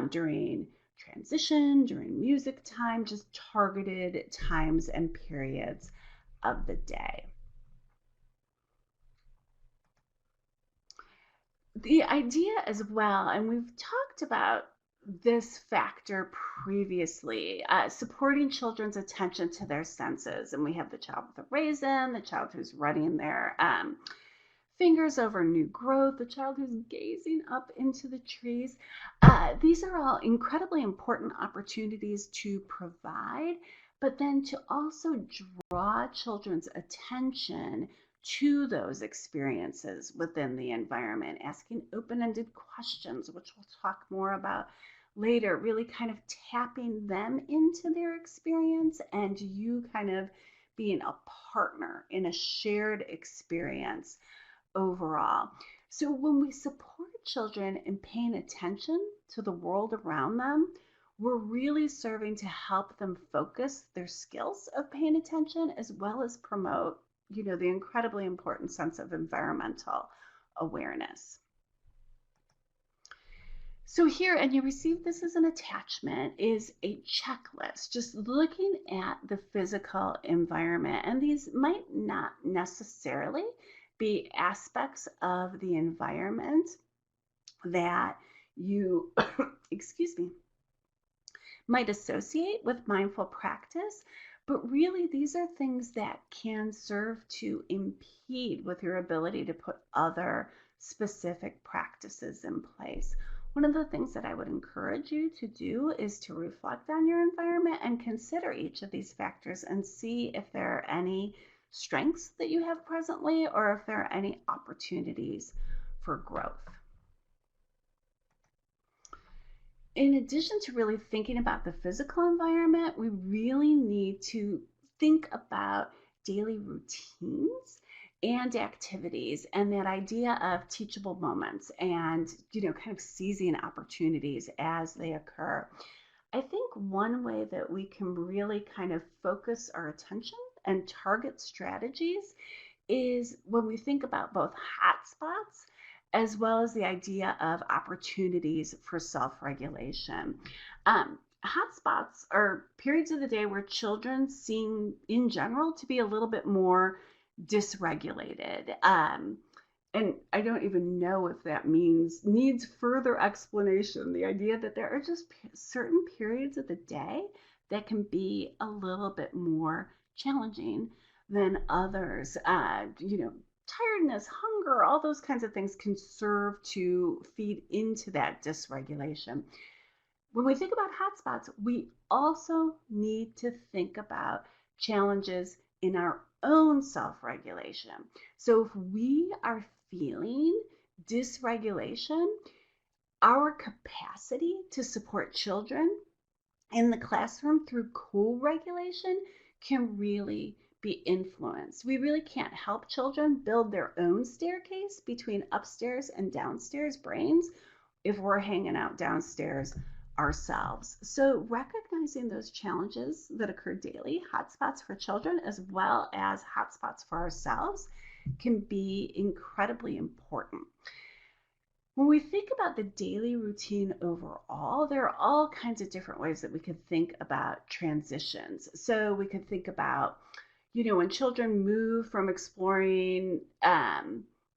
during transition, during music time, just targeted times and periods of the day. The idea as well, and we've talked about this factor previously, supporting children's attention to their senses. And we have the child with a raisin, the child who's running their fingers over new growth, the child who's gazing up into the trees. These are all incredibly important opportunities to provide, but then to also draw children's attention to those experiences within the environment, asking open ended questions, which we'll talk more about later, really kind of tapping them into their experience and you kind of being a partner in a shared experience overall. So when we support children in paying attention to the world around them, we're really serving to help them focus their skills of paying attention as well as promote, the incredibly important sense of environmental awareness. So here, and you receive this as an attachment, is a checklist, just looking at the physical environment. And these might not necessarily be aspects of the environment that you, excuse me, might associate with mindful practice, but really these are things that can serve to impede with your ability to put other specific practices in place. One of the things that I would encourage you to do is to reflect on your environment and consider each of these factors and see if there are any strengths that you have presently or if there are any opportunities for growth. In addition to really thinking about the physical environment, we really need to think about daily routines and activities and that idea of teachable moments and kind of seizing opportunities as they occur. I think one way that we can really kind of focus our attention and target strategies is when we think about both hotspots as well as the idea of opportunities for self-regulation. Hotspots are periods of the day where children seem, in general, to be a little bit more dysregulated. And I don't even know if that needs further explanation. The idea that there are just certain periods of the day that can be a little bit more challenging than others. Tiredness, hunger, all those kinds of things can serve to feed into that dysregulation. When we think about hotspots, we also need to think about challenges in our own self-regulation. So if we are feeling dysregulation, our capacity to support children in the classroom through co-regulation can really be influenced. We really can't help children build their own staircase between upstairs and downstairs brains if we're hanging out downstairs ourselves. So, recognizing those challenges that occur daily, hotspots for children as well as hotspots for ourselves, can be incredibly important. When we think about the daily routine overall, there are all kinds of different ways that we could think about transitions. So we could think about, when children move from exploring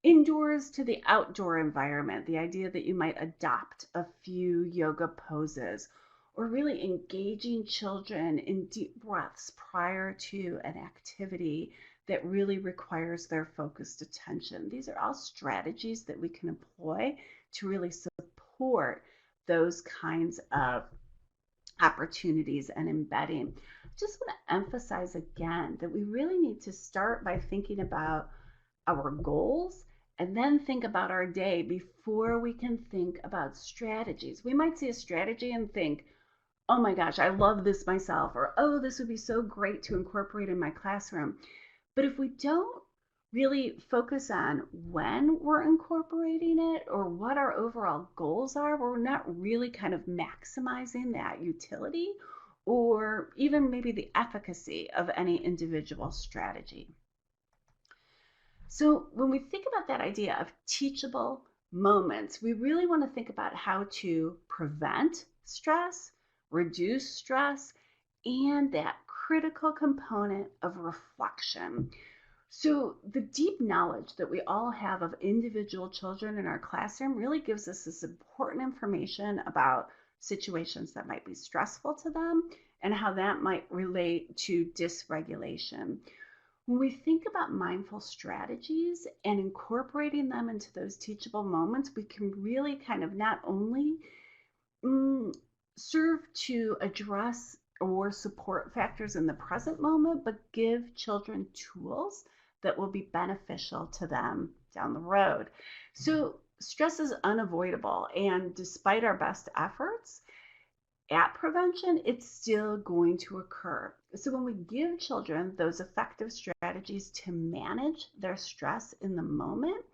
indoors to the outdoor environment, the idea that you might adopt a few yoga poses, or really engaging children in deep breaths prior to an activity that really requires their focused attention. These are all strategies that we can employ to really support those kinds of opportunities and embedding. Just want to emphasize again that we really need to start by thinking about our goals and then think about our day before we can think about strategies. We might see a strategy and think, oh my gosh, I love this myself, or oh, this would be so great to incorporate in my classroom. But if we don't really focus on when we're incorporating it or what our overall goals are, we're not really kind of maximizing that utility or even maybe the efficacy of any individual strategy. So, when we think about that idea of teachable moments, we really want to think about how to prevent stress, reduce stress, and that critical component of reflection. So, the deep knowledge that we all have of individual children in our classroom really gives us this important information about situations that might be stressful to them and how that might relate to dysregulation. When we think about mindful strategies and incorporating them into those teachable moments, we can really kind of not only mm, serve to address or support factors in the present moment, but give children tools that will be beneficial to them down the road. So, stress is unavoidable, and despite our best efforts at prevention, it's still going to occur. So, when we give children those effective strategies to manage their stress in the moment,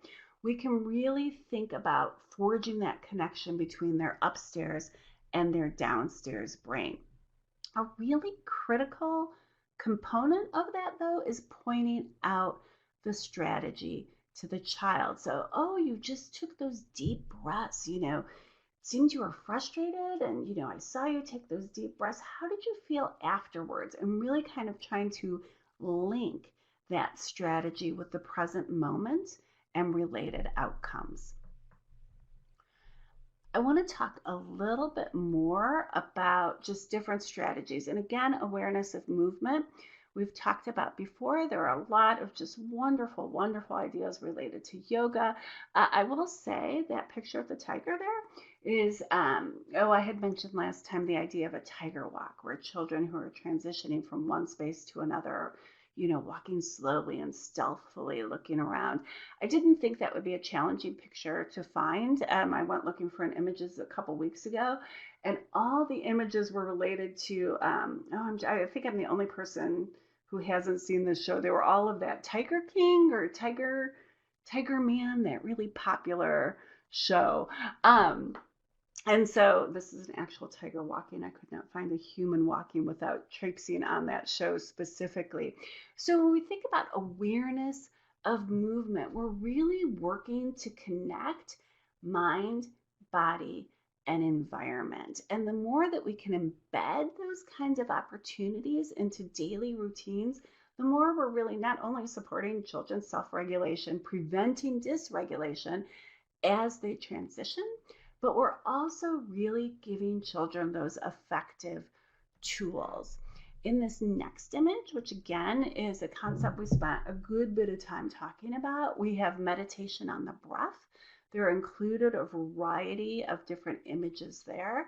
we can really think about forging that connection between their upstairs and their downstairs brain. A really critical component of that, though, is pointing out the strategy to the child. So, oh, you just took those deep breaths, seemed you were frustrated and I saw you take those deep breaths. How did you feel afterwards? And really kind of trying to link that strategy with the present moment and related outcomes. I want to talk a little bit more about just different strategies. And again, awareness of movement. We've talked about before. There are a lot of just wonderful, wonderful ideas related to yoga. I will say that picture of the tiger there is, I had mentioned last time the idea of a tiger walk, where children who are transitioning from one space to another, walking slowly and stealthily looking around. I didn't think that would be a challenging picture to find. I went looking for an images a couple weeks ago, and all the images were related to. I think I'm the only person who hasn't seen this show. They were all of that Tiger King or Tiger Man, that really popular show. Um, and so this is an actual tiger walking. I could not find a human walking without traipsing on that show specifically. So when we think about awareness of movement, we're really working to connect mind, body, and environment. And the more that we can embed those kinds of opportunities into daily routines, the more we're really not only supporting children's self regulation, preventing dysregulation as they transition, but we're also really giving children those effective tools. In this next image, which again is a concept we spent a good bit of time talking about, we have meditation on the breath. There are included a variety of different images there.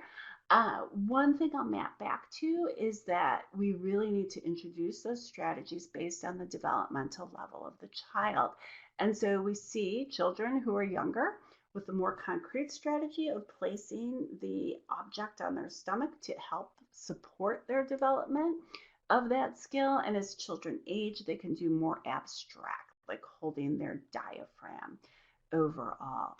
One thing I'll map back to is that we really need to introduce those strategies based on the developmental level of the child. And so we see children who are younger with a more concrete strategy of placing the object on their stomach to help support their development. of that skill. And as children age, they can do more abstract, like holding their diaphragm overall.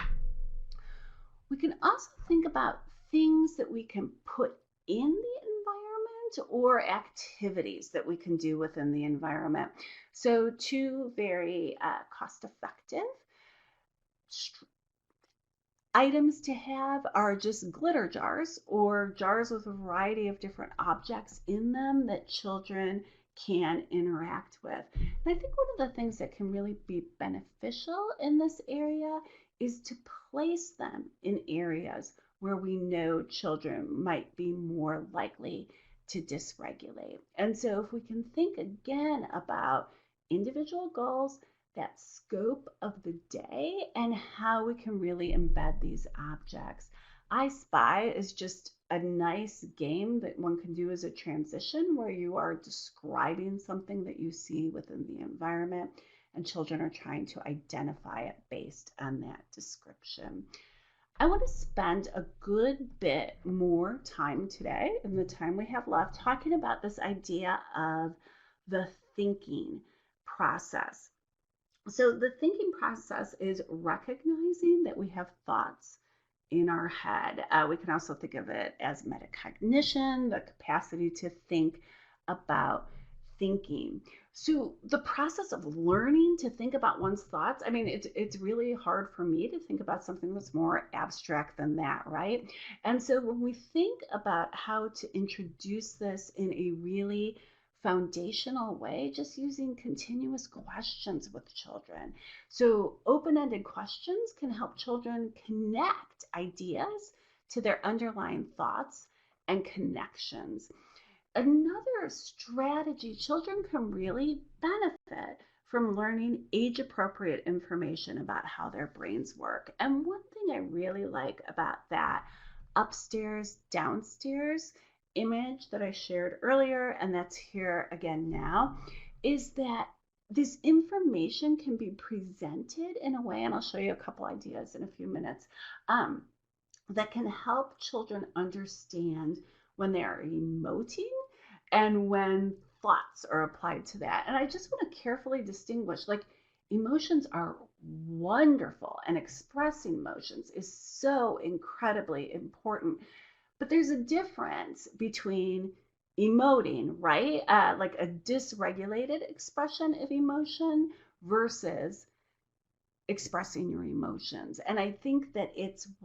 We can also think about things that we can put in the environment or activities that we can do within the environment. So, two very cost effective items to have are just glitter jars or jars with a variety of different objects in them that children can interact with. And I think one of the things that can really be beneficial in this area is to place them in areas where we know children might be more likely to dysregulate. And so, if we can think again about individual goals, that scope of the day, and how we can really embed these objects. I Spy is just a nice game that one can do as a transition where you are describing something that you see within the environment and children are trying to identify it based on that description. I want to spend a good bit more time today, in the time we have left, talking about this idea of the thinking process. So, the thinking process is recognizing that we have thoughts in our head. We can also think of it as metacognition, the capacity to think about thinking. So, the process of learning to think about one's thoughts, I mean, it's really hard for me to think about something that's more abstract than that, right? And so, when we think about how to introduce this in a really foundational way, just using continuous questions with children. So, open ended questions can help children connect ideas to their underlying thoughts and connections. Another strategy, children can really benefit from learning age appropriate information about how their brains work. And one thing I really like about that upstairs, downstairs image that I shared earlier, and that's here again now, is that this information can be presented in a way, and I'll show you a couple ideas in a few minutes, that can help children understand when they are emoting and when thoughts are applied to that. And I just want to carefully distinguish, like, emotions are wonderful and expressing emotions is so incredibly important, but there's a difference between emoting, right? Like a dysregulated expression of emotion versus expressing your emotions. And I think that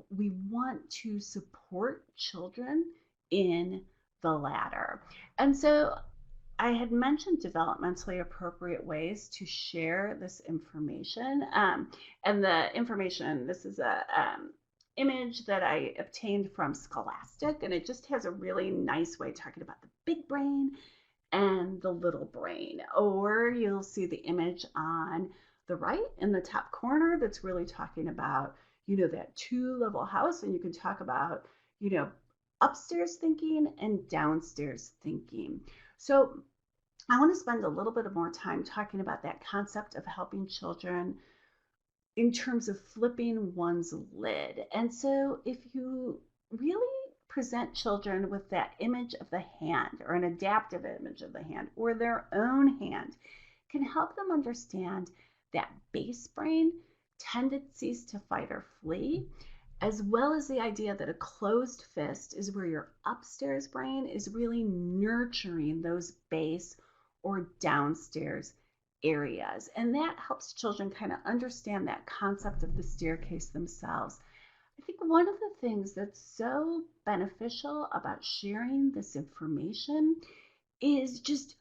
we want to support children in the latter. And so I had mentioned developmentally appropriate ways to share this information. And the information, this is a image that I obtained from Scholastic, and it just has a really nice way talking about the big brain and the little brain. Or you'll see the image on the right in the top corner that's really talking about, that two-level house, and you can talk about, upstairs thinking and downstairs thinking. So I want to spend a little bit of more time talking about that concept of helping children in terms of flipping one's lid. And so if you really present children with that image of the hand or an adaptive image of the hand or their own hand, can help them understand that base brain tendencies to fight or flee, as well as the idea that a closed fist is where your upstairs brain is really nurturing those base or downstairs areas. And that helps children kind of understand that concept of the staircase themselves. I think one of the things that's so beneficial about sharing this information is just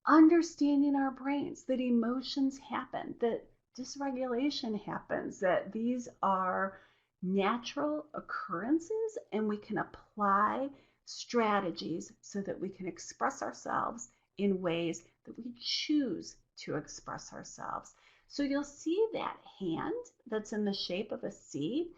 understanding our brains, that emotions happen, that dysregulation happens, that these are natural occurrences, and we can apply strategies so that we can express ourselves in ways that we choose to express ourselves. So you'll see that hand that's in the shape of a C.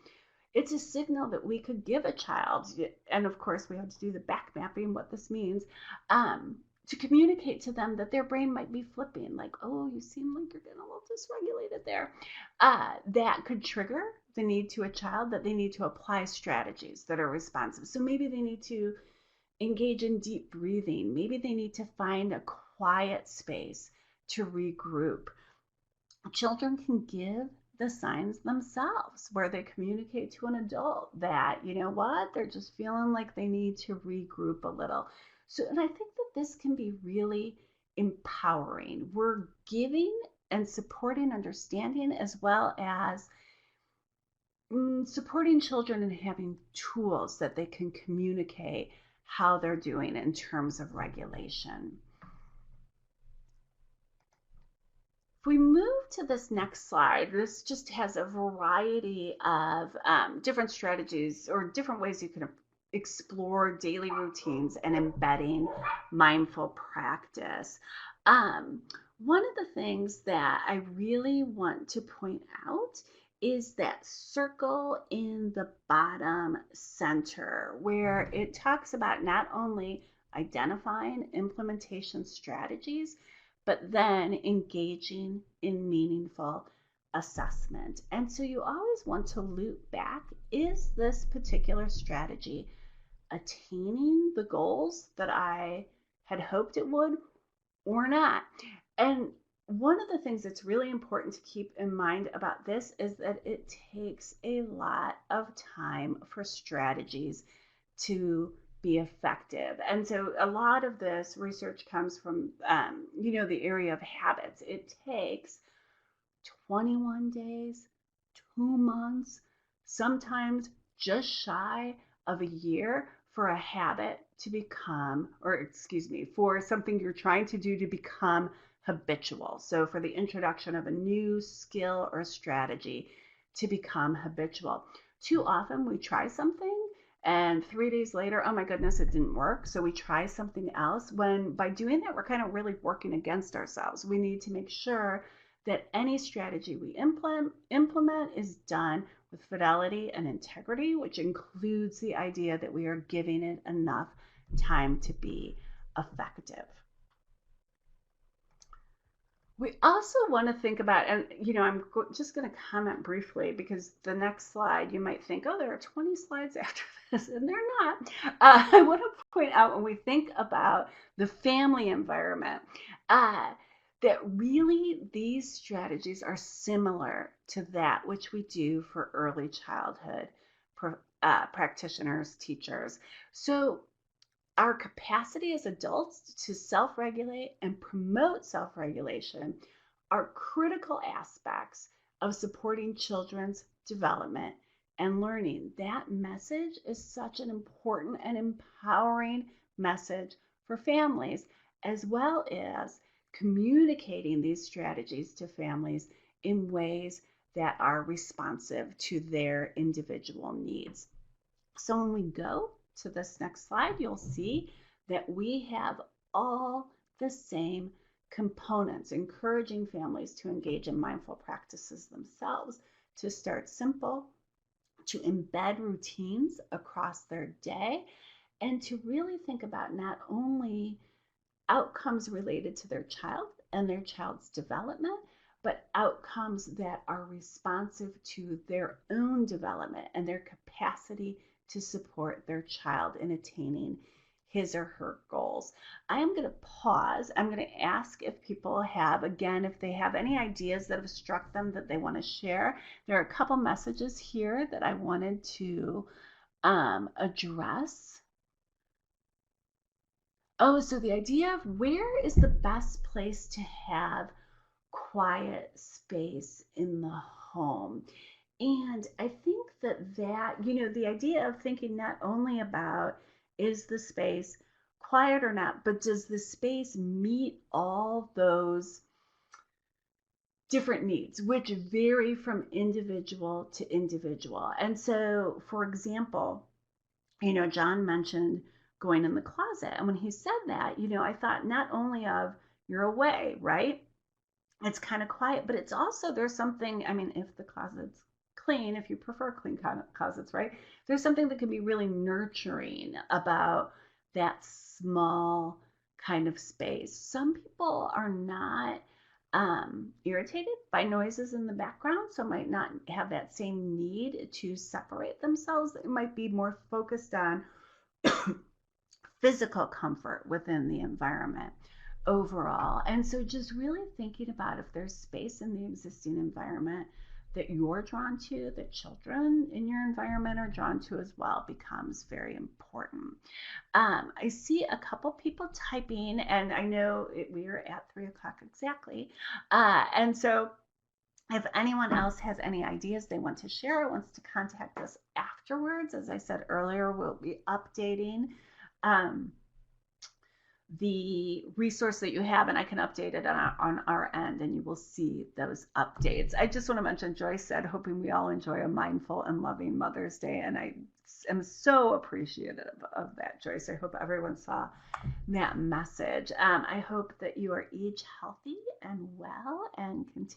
It's a signal that we could give a child. And of course, we have to do the back mapping, what this means, to communicate to them that their brain might be flipping, like, oh, you seem like you're getting a little dysregulated there. That could trigger the need to a child that they need to apply strategies that are responsive. So maybe they need to engage in deep breathing. Maybe they need to find a quiet space to regroup. Children can give the signs themselves where they communicate to an adult that, you know what, they're just feeling like they need to regroup a little. So, and I think that this can be really empowering. We're giving and supporting understanding as well as supporting children and having tools that they can communicate how they're doing in terms of regulation. If we move to this next slide, this just has a variety of different strategies or different ways you can explore daily routines and embedding mindful practice. Um, One of the things that I really want to point out is that circle in the bottom center, where it talks about not only identifying implementation strategies, but then engaging in meaningful assessment. And so you always want to loop back. Is this particular strategy attaining the goals that I had hoped it would or not? And one of the things that's really important to keep in mind about this is that it takes a lot of time for strategies to be effective. And so a lot of this research comes from, the area of habits. It takes 21 days, 2 months, sometimes just shy of a year for a habit to become, or excuse me, for something you're trying to do to become habitual. So, for the introduction of a new skill or strategy to become habitual. Too often we try something and 3 days later, oh my goodness, it didn't work. So we try something else. When by doing that, we're kind of really working against ourselves. We need to make sure that any strategy we implement is done with fidelity and integrity, which includes the idea that we are giving it enough time to be effective. We also want to think about, and I'm just going to comment briefly because the next slide you might think, oh, there are 20 slides after this, and they're not. I want to point out when we think about the family environment, that really these strategies are similar to that which we do for early childhood practitioners, teachers. So our capacity as adults to self regulate and promote self regulation are critical aspects of supporting children's development and learning. That message is such an important and empowering message for families, as well as communicating these strategies to families in ways that are responsive to their individual needs. So when we go to this next slide, you'll see that we have all the same components, encouraging families to engage in mindful practices themselves, to start simple, to embed routines across their day, and to really think about not only outcomes related to their child and their child's development, but outcomes that are responsive to their own development and their capacity to support their child in attaining his or her goals. I am going to pause. I'm going to ask if people have, again, if they have any ideas that have struck them that they want to share. There are a couple messages here that I wanted to address. Oh, so the idea of where is the best place to have quiet space in the home. And I think that, the idea of thinking not only about is the space quiet or not, but does the space meet all those different needs, which vary from individual to individual. And so, for example, John mentioned going in the closet. And when he said that, I thought not only of you're away, right? It's kind of quiet, but it's also, there's something, I mean, if the closet's clean, if you prefer clean closets, right? There's something that can be really nurturing about that small kind of space. Some people are not irritated by noises in the background, so might not have that same need to separate themselves. It might be more focused on physical comfort within the environment overall. And so just really thinking about if there's space in the existing environment that you're drawn to, that children in your environment are drawn to as well, becomes very important. I see a couple people typing, and I know we are at 3 o'clock exactly. And so if anyone else has any ideas they want to share or wants to contact us afterwards, as I said earlier, we'll be updating um, the resource that you have, and I can update it on our end, and you will see those updates. I just want to mention, Joyce said, hoping we all enjoy a mindful and loving Mother's Day, and I am so appreciative of that, Joyce. I hope everyone saw that message. I hope that you are each healthy and well and continue